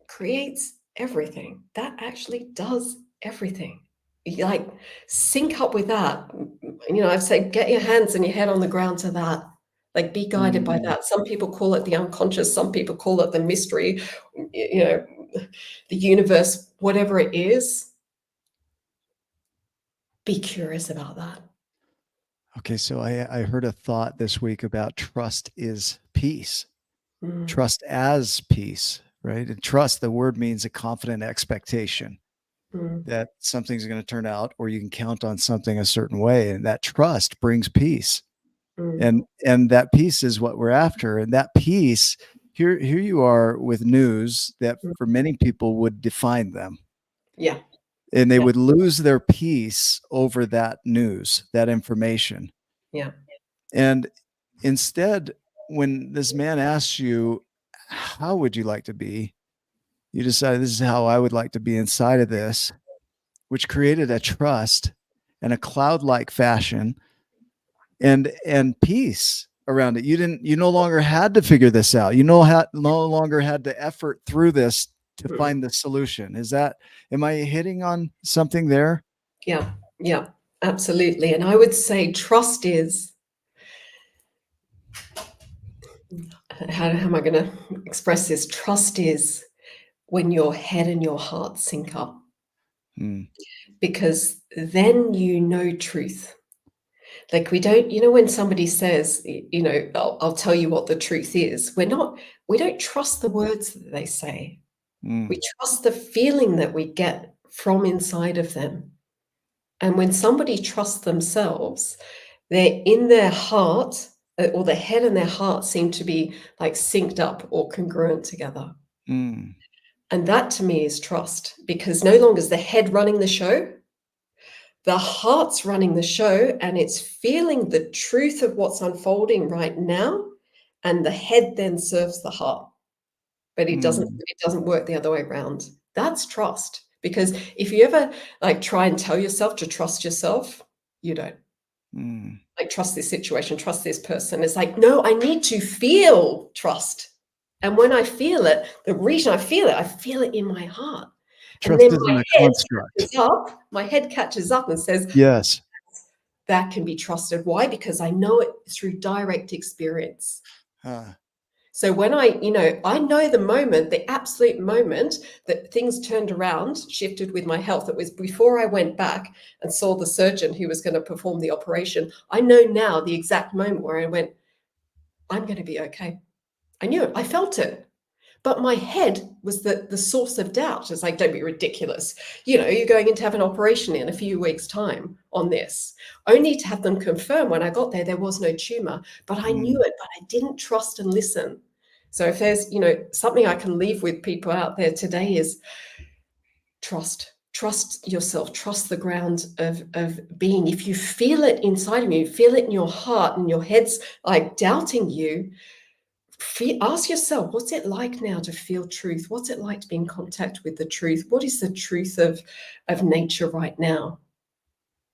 creates everything, that actually does everything. You like sync up with that. I've said, get your hands and your head on the ground to that. Like, be guided by that. Some people call it the unconscious. Some people call it the mystery, the universe, whatever it is. Be curious about that. Okay, so I heard a thought this week about trust is peace. Trust as peace, right? And trust, the word means a confident expectation that something's going to turn out, or you can count on something a certain way. And that trust brings peace. And that peace is what we're after. And that peace, here you are with news that for many people would define them. Yeah. And they would lose their peace over that news, that information. Yeah. And instead, when this man asks you, how would you like to be? You decide, this is how I would like to be inside of this, which created a trust and a cloud-like fashion and peace around it. You no longer had to figure this out. You no longer had to effort through this to find the solution. Am I hitting on something there? Yeah, absolutely. And I would say trust is, how am I going to express this? Trust is when your head and your heart sync up, because then you know truth. Like, we don't, when somebody says, I'll tell you what the truth is, we don't trust the words that they say. We trust the feeling that we get from inside of them. And when somebody trusts themselves, they're in their heart, or their head and their heart seem to be like synced up or congruent together. And that to me is trust, because no longer is the head running the show. The heart's running the show, and it's feeling the truth of what's unfolding right now. And the head then serves the heart. But it doesn't work the other way around. That's trust. Because if you ever like try and tell yourself to trust yourself, you don't. Like, trust this situation, trust this person. It's like, no, I need to feel trust. And when I feel it, the reason I feel it in my heart. Trust and then isn't a construct. My head catches up and says, yes, that can be trusted. Why? Because I know it through direct experience. So when I know the moment, the absolute moment that things turned around, shifted with my health. It was before I went back and saw the surgeon who was going to perform the operation. I know now the exact moment where I went, I'm going to be okay. I knew it. I felt it. But my head was the source of doubt. It's like, don't be ridiculous. You're going in to have an operation in a few weeks' time on this. Only to have them confirm when I got there was no tumor. But I knew it, but I didn't trust and listen. So if there's, something I can leave with people out there today is trust yourself, trust the ground of being. If you feel it inside of you, feel it in your heart and your head's like doubting you, ask yourself, what's it like now to feel truth? What's it like to be in contact with the truth? What is the truth of nature right now?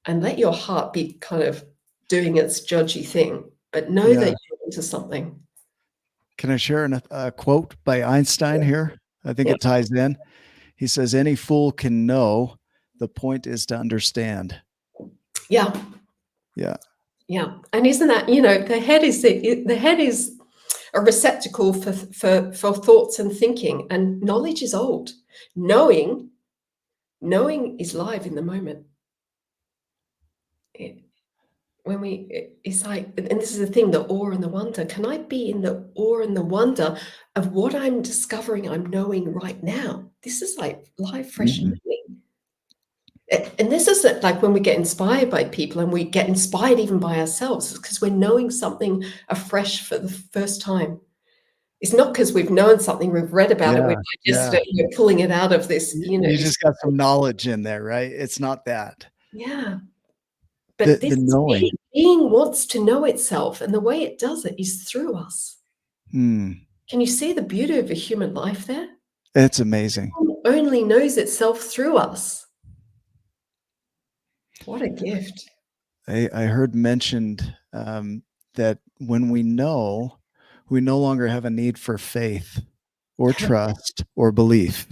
And let your heart be kind of doing its judgy thing, but know that you're into something. Can I share a quote by Einstein here? I think it ties in. He says, any fool can know. The point is to understand. Yeah. Yeah. Yeah. And isn't that, the head is a receptacle for thoughts and thinking, and knowledge is old. Knowing is live in the moment. It's like, and this is the thing, the awe and the wonder. Can I be in the awe and the wonder of what I'm discovering, I'm knowing right now? This is like live, fresh knowing. And this isn't like when we get inspired by people, and we get inspired even by ourselves, because we're knowing something afresh for the first time. It's not because we've known something, we've read about it, we've digested it, we're pulling it out of this, You just got some knowledge in there, right? It's not that. Yeah. But the knowing. being wants to know itself, and the way it does it is through us. Can you see the beauty of a human life there? It's amazing. It only knows itself through us. What a gift. I heard mentioned that when we know, we no longer have a need for faith or trust or belief,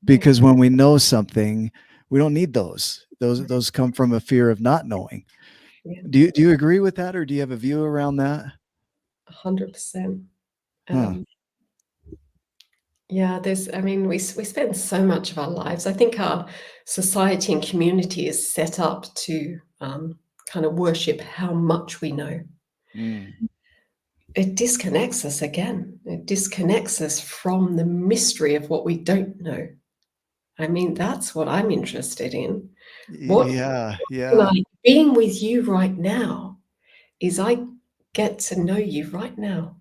because when we know something, we don't need those. Those come from a fear of not knowing. Yeah. Do you agree with that, or do you have a view around that? 100%. Yeah, we spend so much of our lives. I think our society and community is set up to kind of worship how much we know. It disconnects us again. It disconnects us from the mystery of what we don't know. That's what I'm interested in. Being with you right now is I get to know you right now.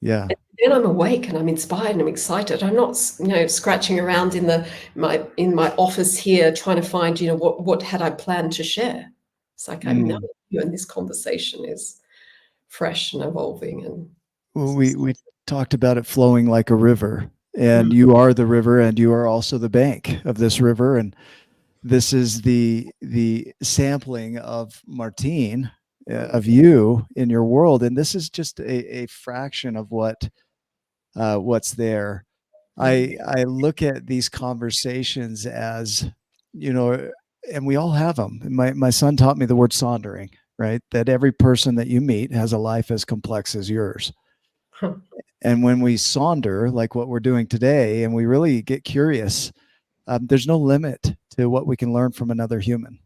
Yeah. And then I'm awake and I'm inspired and I'm excited. I'm not, scratching around in my office here trying to find, what had I planned to share. It's like I'm knowing you, and this conversation is fresh and evolving. And we talked about it flowing like a river, and you are the river, and you are also the bank of this river. And this is the sampling of Martine, of you in your world, and this is just a fraction of what's there. I look at these conversations as, and we all have them. My son taught me the word sondering, right? That every person that you meet has a life as complex as yours. And when we sonder, like what we're doing today, and we really get curious, there's no limit to what we can learn from another human.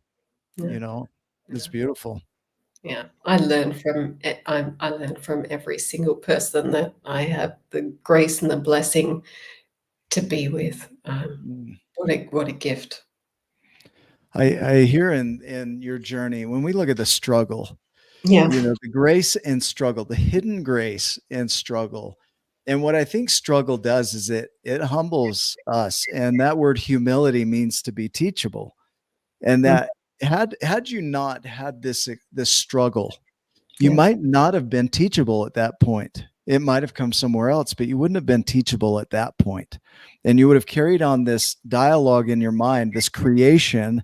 It's beautiful. Yeah, I learn from every single person that I have the grace and the blessing to be with. What a gift. I hear in your journey, when we look at the struggle, the grace and struggle, the hidden grace and struggle. And what I think struggle does is it humbles us. And that word humility means to be teachable. And that had you not had this struggle, you might not have been teachable at that point. It might have come somewhere else, but you wouldn't have been teachable at that point. And you would have carried on this dialogue in your mind, this creation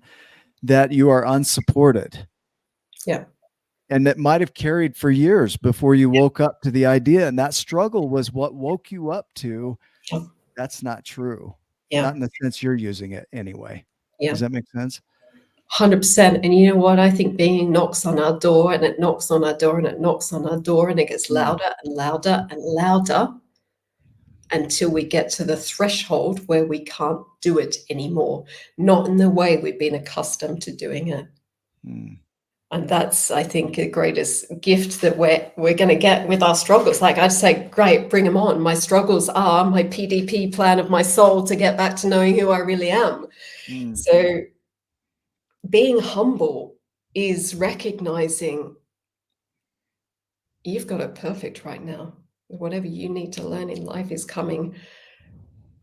that you are unsupported. Yeah. And that might have carried for years before you woke up to the idea. And that struggle was what woke you up to. That's not true. Not in the sense you're using it anyway. Does that make sense? 100%. And you know what? I think being knocks on our door, and it knocks on our door, and it knocks on our door, and it gets louder and louder and louder until we get to the threshold where we can't do it anymore. Not in the way we've been accustomed to doing it. And that's, I think, the greatest gift that we're going to get with our struggles. Like I'd say, great, bring them on. My struggles are my PDP plan of my soul to get back to knowing who I really am. So being humble is recognizing you've got it perfect right now. Whatever you need to learn in life is coming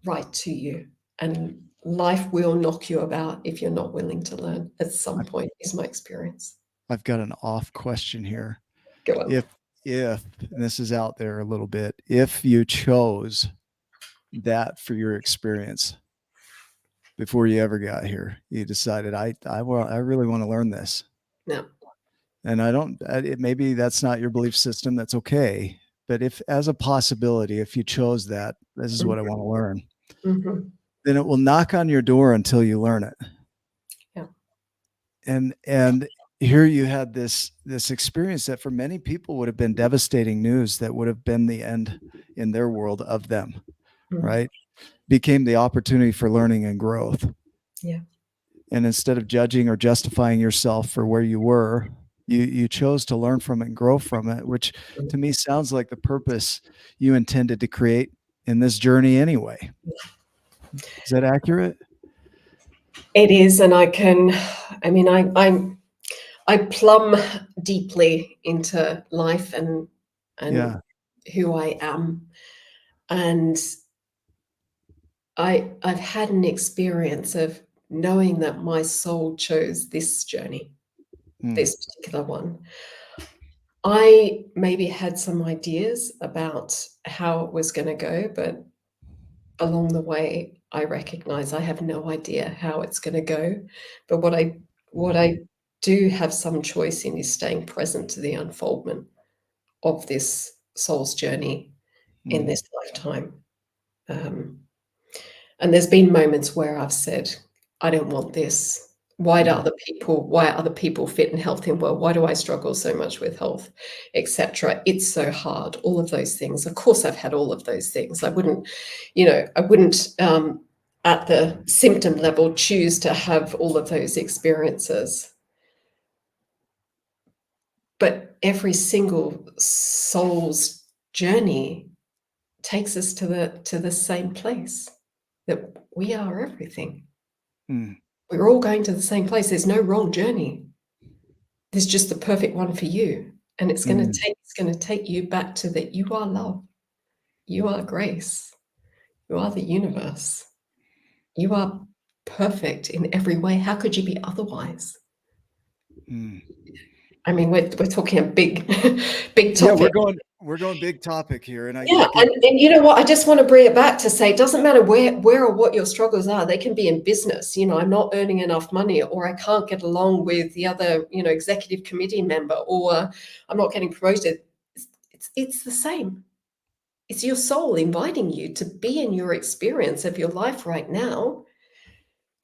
right to you. And life will knock you about if you're not willing to learn at some point, is my experience. I've got an off question here. Go on. If and this is out there a little bit, if you chose that for your experience before you ever got here, you decided I really want to learn this. No. And maybe that's not your belief system. That's okay. But if, as a possibility, if you chose that, this is what I want to learn, then it will knock on your door until you learn it. Yeah. And here you had this experience that for many people would have been devastating news, that would have been the end in their world of them, right? Became the opportunity for learning and growth. Yeah. And instead of judging or justifying yourself for where you were, you chose to learn from it and grow from it, which to me sounds like the purpose you intended to create in this journey anyway. Is that accurate? It is. And I plumb deeply into life and who I am. And I've had an experience of knowing that my soul chose this journey, this particular one. I maybe had some ideas about how it was going to go, but along the way, I recognize I have no idea how it's going to go. But what I do have some choice in is staying present to the unfoldment of this soul's journey in this lifetime. And there's been moments where I've said, I don't want this. Why are other people fit and healthy and well? Why do I struggle so much with health, etc.? It's so hard. All of those things. Of course, I've had all of those things. I wouldn't at the symptom level choose to have all of those experiences. But every single soul's journey takes us to the same place, that we are everything. We're all going to the same place. There's no wrong journey. There's just the perfect one for you. And it's going to take you back to that you are love. You are grace. You are the universe. You are perfect in every way. How could you be otherwise? I mean, we're talking a big topic. Yeah, we're going big topic here. And and you know what? I just want to bring it back to say, it doesn't matter where or what your struggles are. They can be in business. I'm not earning enough money, or I can't get along with the other, executive committee member, or I'm not getting promoted. It's the same. It's your soul inviting you to be in your experience of your life right now,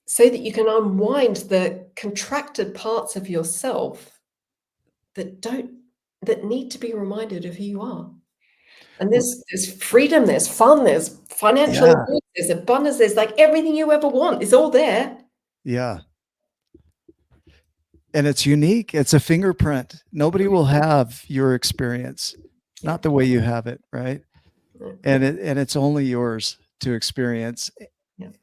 so that you can unwind the contracted parts of yourself that need to be reminded of who you are. And there's freedom, there's fun, there's financial abundance, there's abundance, there's like everything you ever want is all there. Yeah. And it's unique. It's a fingerprint. Nobody will have your experience, not the way you have it, right? And it's only yours to experience.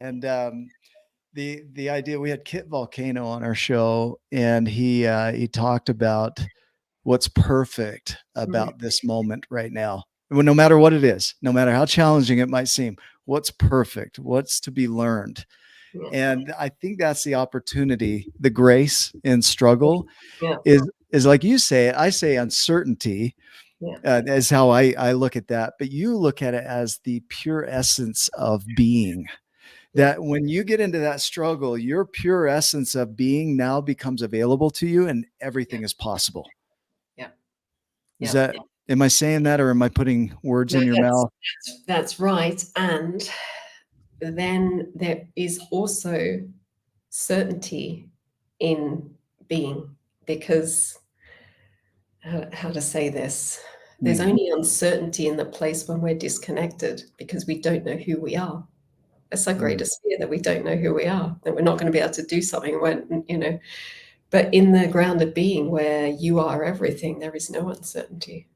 And the idea, we had Kit Volcano on our show, and he talked about what's perfect about this moment right now. No matter what it is, no matter how challenging it might seem, what's perfect, what's to be learned. And I think that's the opportunity. The grace in struggle is like you say it. I say uncertainty is how I look at that. But you look at it as the pure essence of being. That when you get into that struggle, your pure essence of being now becomes available to you, and everything is possible. Is that, am I saying that, or am I putting words in your mouth? That's right. And then there is also certainty in being, because how to say this? There's only uncertainty in the place when we're disconnected, because we don't know who we are. That's our greatest fear, that we don't know who we are, that we're not going to be able to do something when, but in the grounded being where you are everything, there is no uncertainty.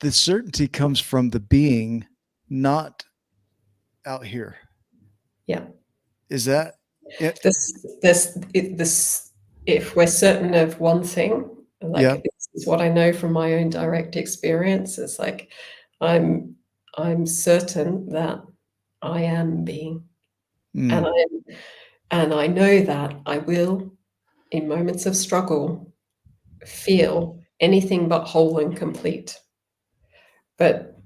The certainty comes from the being, not out here. Yeah. Is that it? If we're certain of one thing, like this is what I know from my own direct experience, it's like, I'm certain that I am being, Mm. and I know that I will, in moments of struggle, feel anything but whole and complete. But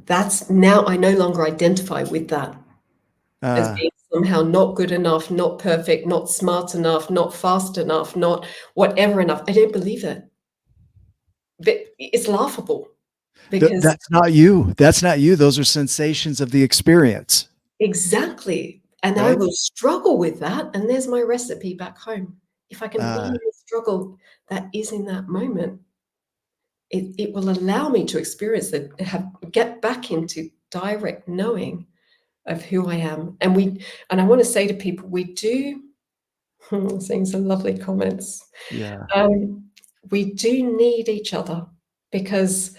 that's now I no longer identify with that as being somehow not good enough, not perfect, not smart enough, not fast enough, not whatever enough. I don't believe it. But it's laughable because That's not you. That's not you. Those are sensations of the experience, exactly. And I right? will struggle with that. And there's my recipe back home. If I can be in the struggle that is in that moment, it will allow me to experience that, get back into direct knowing of who I am. And I want to say to people, we do, seeing some lovely comments. Yeah. We do need each other because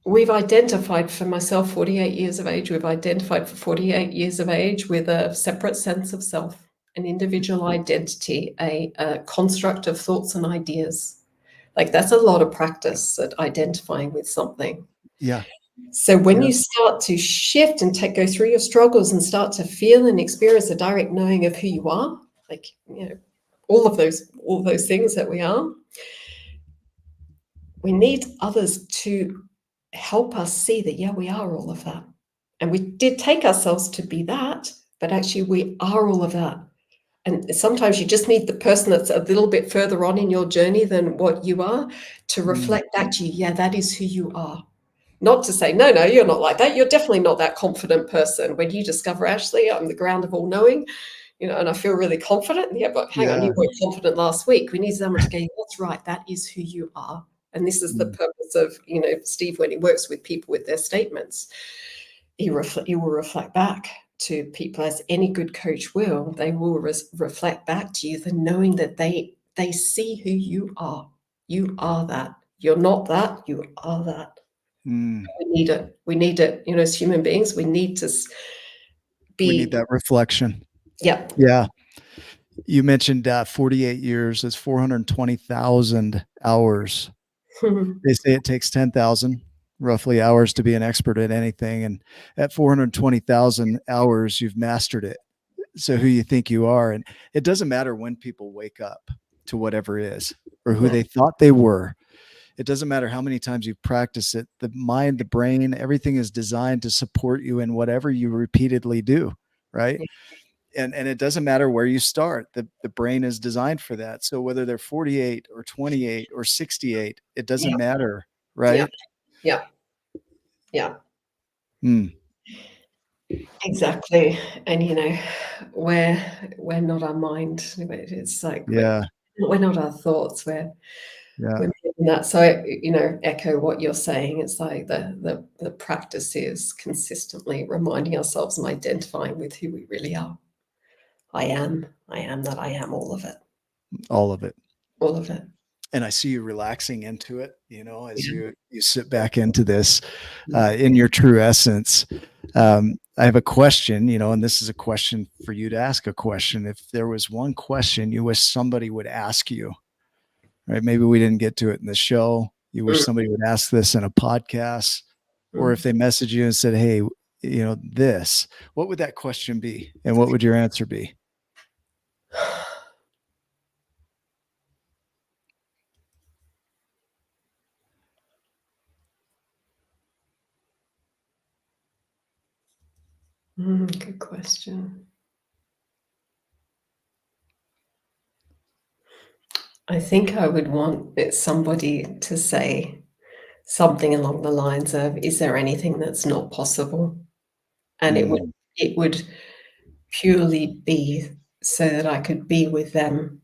we've identified, for myself, 48 years of age, we've identified for 48 years of age with a separate sense of self, an individual identity, a construct of thoughts and ideas. Like that's a lot of practice at identifying with something. Yeah. So when Yeah. you start to shift and go through your struggles and start to feel and experience a direct knowing of who you are, like, all of those things that we are, we need others to help us see that, yeah, we are all of that. And we did take ourselves to be that, but actually we are all of that. And sometimes you just need the person that's a little bit further on in your journey than what you are to reflect back to you, yeah, that is who you are. Not to say, no, you're not like that. You're definitely not that confident person. When you discover, Ashley, I'm the ground of all knowing, and I feel really confident. Yeah, but hang on, Yeah. you weren't confident last week. We need someone to go, that's right, that is who you are. And this is the purpose of, Steve, when he works with people with their statements, he will reflect back to people, as any good coach will. They will reflect back to you the knowing that they see who you are. You are that. You're not that. You are that. Mm. We need it. We need it. As human beings, we need to be. We need that reflection. Yeah. Yeah. You mentioned 48 years is 420,000 hours. They say it takes 10,000 roughly hours to be an expert at anything. And at 420,000 hours, you've mastered it. So who you think you are. And it doesn't matter when people wake up to whatever is or who they thought they were. It doesn't matter how many times you practice it. The mind, the brain, everything is designed to support you in whatever you repeatedly do. Right. And it doesn't matter where you start. The brain is designed for that. So whether they're 48 or 28 or 68, it doesn't matter. Right. Yeah. Yeah. Mm. Exactly. And we're not our mind. It's like we're not our thoughts. We're that. So echo what you're saying. It's like the practice is consistently reminding ourselves and identifying with who we really are. I am that. I am all of it. All of it. All of it. And I see you relaxing into it, as you sit back into this in your true essence. I have a question, and this is a question for you to ask a question. If there was one question you wish somebody would ask you, right? Maybe we didn't get to it in the show. You wish somebody would ask this in a podcast, or if they message you and said, hey, this, what would that question be? And what would your answer be? Good question. I think I would want somebody to say something along the lines of, is there anything that's not possible? And it would purely be so that I could be with them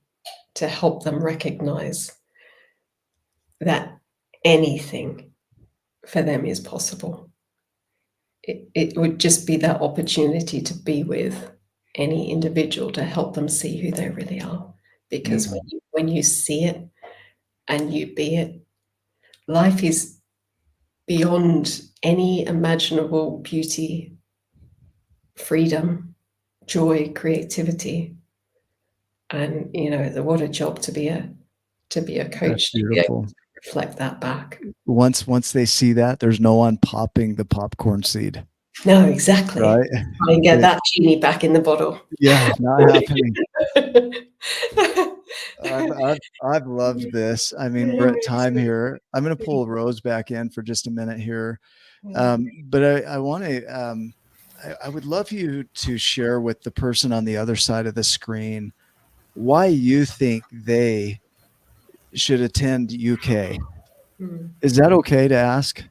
to help them recognize that anything for them is possible. It would just be that opportunity to be with any individual to help them see who they really are. Because when you see it and you be it, life is beyond any imaginable beauty, freedom, joy, creativity. And what a job to be a coach. That's beautiful. reflect that back. Once they see that, there's no one popping the popcorn seed. No, exactly. Right. Try and get that genie back in the bottle. Yeah, not happening. I've loved this. I mean, we're at time here. I'm going to pull Rose back in for just a minute here. But I want to, I would love you to share with the person on the other side of the screen why you think they should attend UK. Is that okay to ask?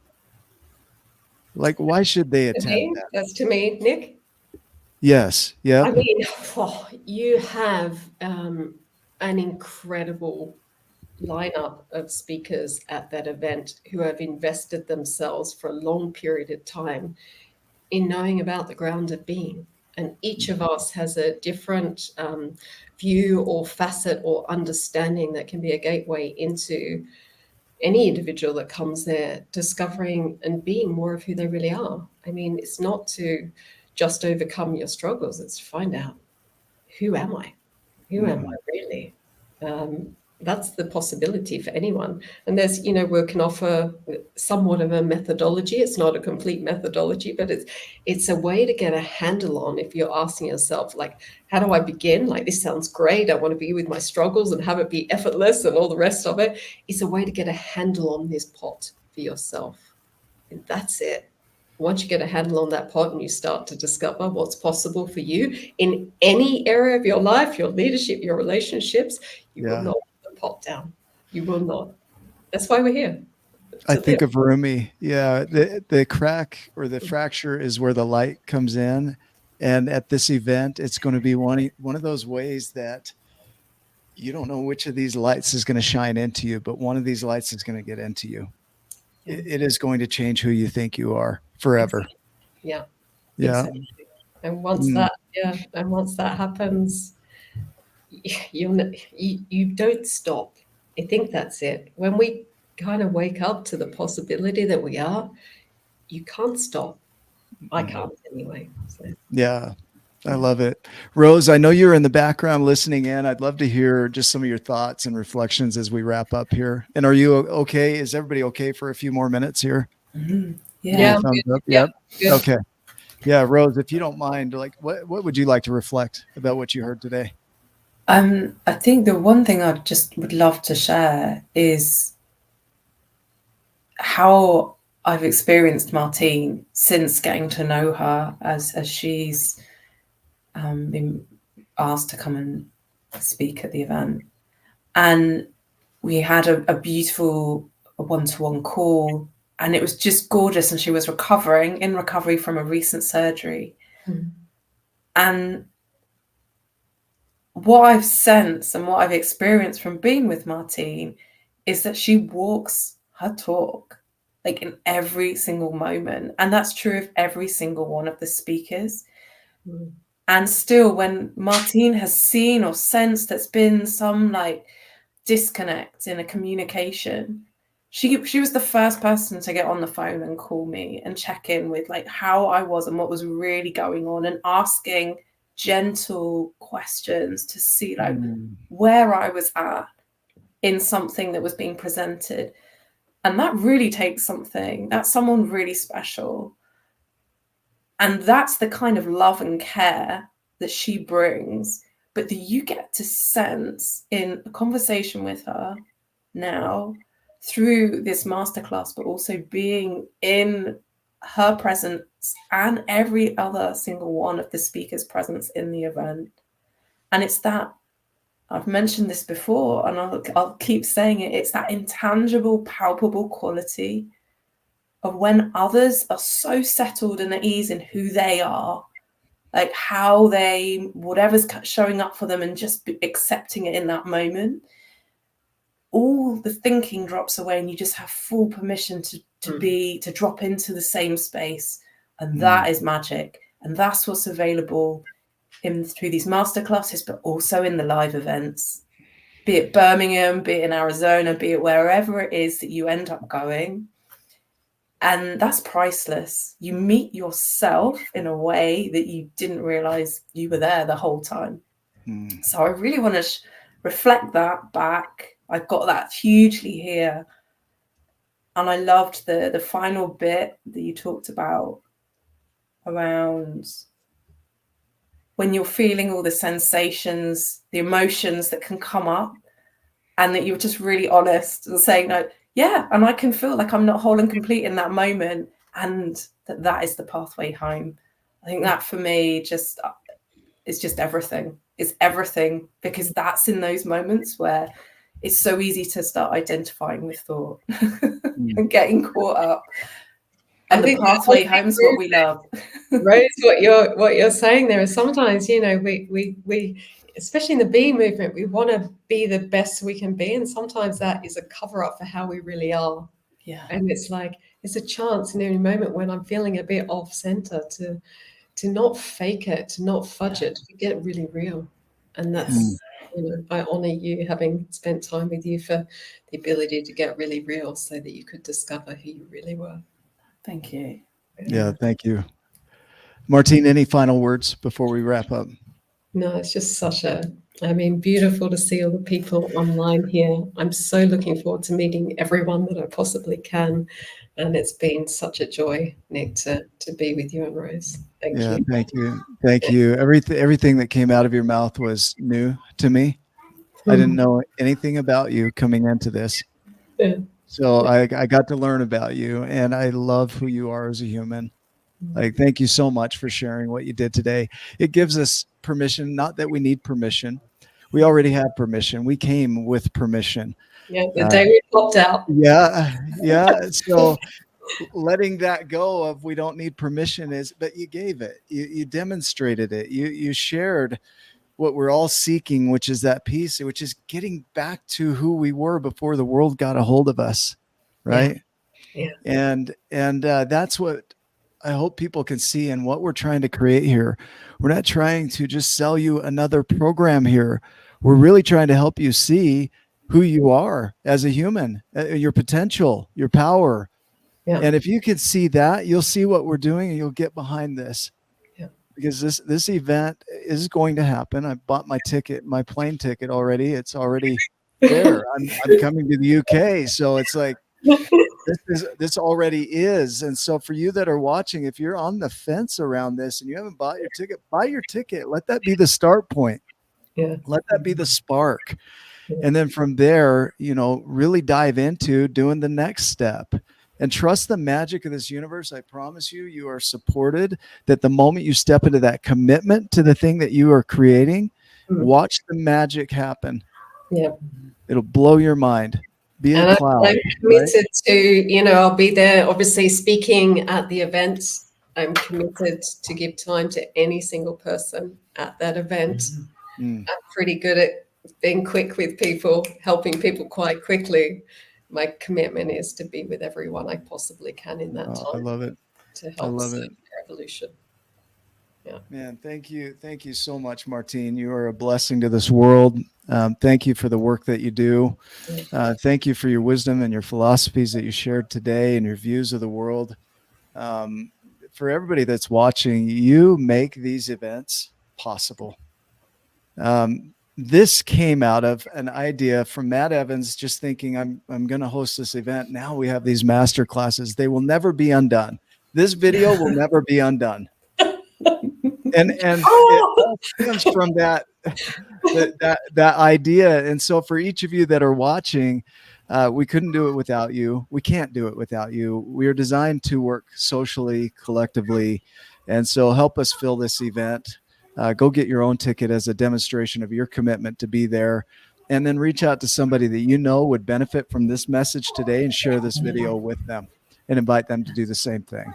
Like, why should they attend that? That's to me, Nick. Yes. Yeah. I mean, you have an incredible lineup of speakers at that event who have invested themselves for a long period of time in knowing about the ground of being. And each of us has a different view or facet or understanding that can be a gateway into any individual that comes there discovering and being more of who they really are. I mean, it's not to just overcome your struggles, it's to find out, who am I? Who am I really? That's the possibility for anyone. And there's, we can offer somewhat of a methodology. It's not a complete methodology, but it's a way to get a handle on, if you're asking yourself, like, how do I begin? Like, this sounds great. I want to be with my struggles and have it be effortless and all the rest of it. It's a way to get a handle on this pot for yourself. And that's it. Once you get a handle on that pot and you start to discover what's possible for you in any area of your life, your leadership, your relationships, you will not put the pot down. You will not. That's why we're here. I think of Rumi. Yeah. The crack or the fracture is where the light comes in. And at this event, it's going to be one of those ways that you don't know which of these lights is going to shine into you, but one of these lights is going to get into you. It is going to change who you think you are forever. Yeah. Yeah. Exactly. And once that happens, you don't stop. I think that's it. When we kind of wake up to the possibility that we are, you can't stop. I can't anyway. So. Yeah. I love it. Rose, I know you're in the background listening in. I'd love to hear just some of your thoughts and reflections as we wrap up here. And are you okay? Is everybody okay for a few more minutes here? Yeah. Thumbs up. Yep. Okay. Yeah. Rose, if you don't mind, like what would you like to reflect about what you heard today? I think the one thing I just would love to share is how I've experienced Martine since getting to know her as she's been asked to come and speak at the event. And we had a beautiful one-to-one call, and it was just gorgeous. And she was in recovery from a recent surgery. And what I've sensed and what I've experienced from being with Martine is that she walks her talk, like in every single moment. And that's true of every single one of the speakers. And still, when Martine has seen or sensed there's been some like disconnect in a communication, she was the first person to get on the phone and call me and check in with like how I was and what was really going on, and asking gentle questions to see like where I was at in something that was being presented. And that really takes something. That's someone really special. And that's the kind of love and care that she brings, but that you get to sense in a conversation with her now through this masterclass, but also being in her presence and every other single one of the speakers' presence in the event. And it's that, I've mentioned this before, and I'll keep saying it, it's that intangible, palpable quality of when others are so settled and at ease in who they are, like how whatever's showing up for them, and just accepting it in that moment, all the thinking drops away and you just have full permission to drop into the same space. And that is magic. And that's what's available through these masterclasses, but also in the live events, be it Birmingham, be it in Arizona, be it wherever it is that you end up going. And that's priceless. You meet yourself in a way that you didn't realize you were there the whole time. So I really want to reflect that back. I've got that hugely here And I loved the final bit that you talked about around when you're feeling all the sensations, the emotions that can come up, and that you're just really honest and saying, no, yeah, and I can feel like I'm not whole and complete in that moment, and that is the pathway home. I think that for me just is just everything. It's everything, because that's in those moments where it's so easy to start identifying with thought and getting caught up. And the pathway home is what we love. Rose, what you're saying there is sometimes, we especially in the B movement, we want to be the best we can be, and sometimes that is a cover up for how we really are. Yeah. And it's like it's a chance in any moment when I'm feeling a bit off center to not fake it, to not fudge it, to get really real. And that's I honor you, having spent time with you, for the ability to get really real so that you could discover who you really were. Thank you. Yeah, thank you. Martine, any final words before we wrap up? No, it's just beautiful to see all the people online here. I'm so looking forward to meeting everyone that I possibly can. And it's been such a joy, Nick, to be with you and Rose. Thank you. Thank you. Thank you. Everything that came out of your mouth was new to me. I didn't know anything about you coming into this. Yeah. So I got to learn about you, and I love who you are as a human. Like, thank you so much for sharing what you did today. It gives us permission, not that we need permission. We already have permission. We came with permission. Yeah, the day we popped out. Yeah. So letting that go of we don't need permission but you gave it. You demonstrated it. You shared what we're all seeking, which is that peace, which is getting back to who we were before the world got a hold of us, right? Yeah. And that's what I hope people can see in what we're trying to create here. We're not trying to just sell you another program here. We're really trying to help you see who you are as a human, your potential, your power. Yeah. And if you can see that, you'll see what we're doing, and you'll get behind this. Because this event is going to happen. I bought my plane ticket already. It's already there. I'm coming to the UK. So it's like, this already is. And so for you that are watching, if you're on the fence around this and you haven't bought your ticket, buy your ticket. Let that be the start point. Yeah. Let that be the spark. And then from there, really dive into doing the next step. And trust the magic of this universe. I promise you, you are supported. That the moment you step into that commitment to the thing that you are creating, watch the magic happen. Yeah. It'll blow your mind. Be a cloud. I'm committed to, I'll be there, obviously, speaking at the event. I'm committed to give time to any single person at that event. I'm pretty good at being quick with people, helping people quite quickly. My commitment is to be with everyone I possibly can in that time. I love it. To help serve their evolution. Yeah. Man, thank you. Thank you so much, Martine. You are a blessing to this world. Thank you for the work that you do. Thank you for your wisdom and your philosophies that you shared today and your views of the world. For everybody that's watching, you make these events possible. This came out of an idea from Matt Evans, just thinking, I'm going to host this event. Now we have these master classes. They will never be undone. This video will never be undone. And it all comes from that idea. And so for each of you that are watching, we couldn't do it without you. We can't do it without you. We are designed to work socially, collectively. And so help us fill this event. Go get your own ticket as a demonstration of your commitment to be there. And then reach out to somebody that you know would benefit from this message today and share this video with them and invite them to do the same thing.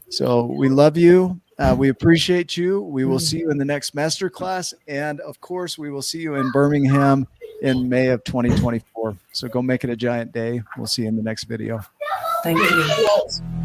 So we love you. We appreciate you. We will see you in the next masterclass. And of course, we will see you in Birmingham in May of 2024. So go make it a giant day. We'll see you in the next video. Thank you.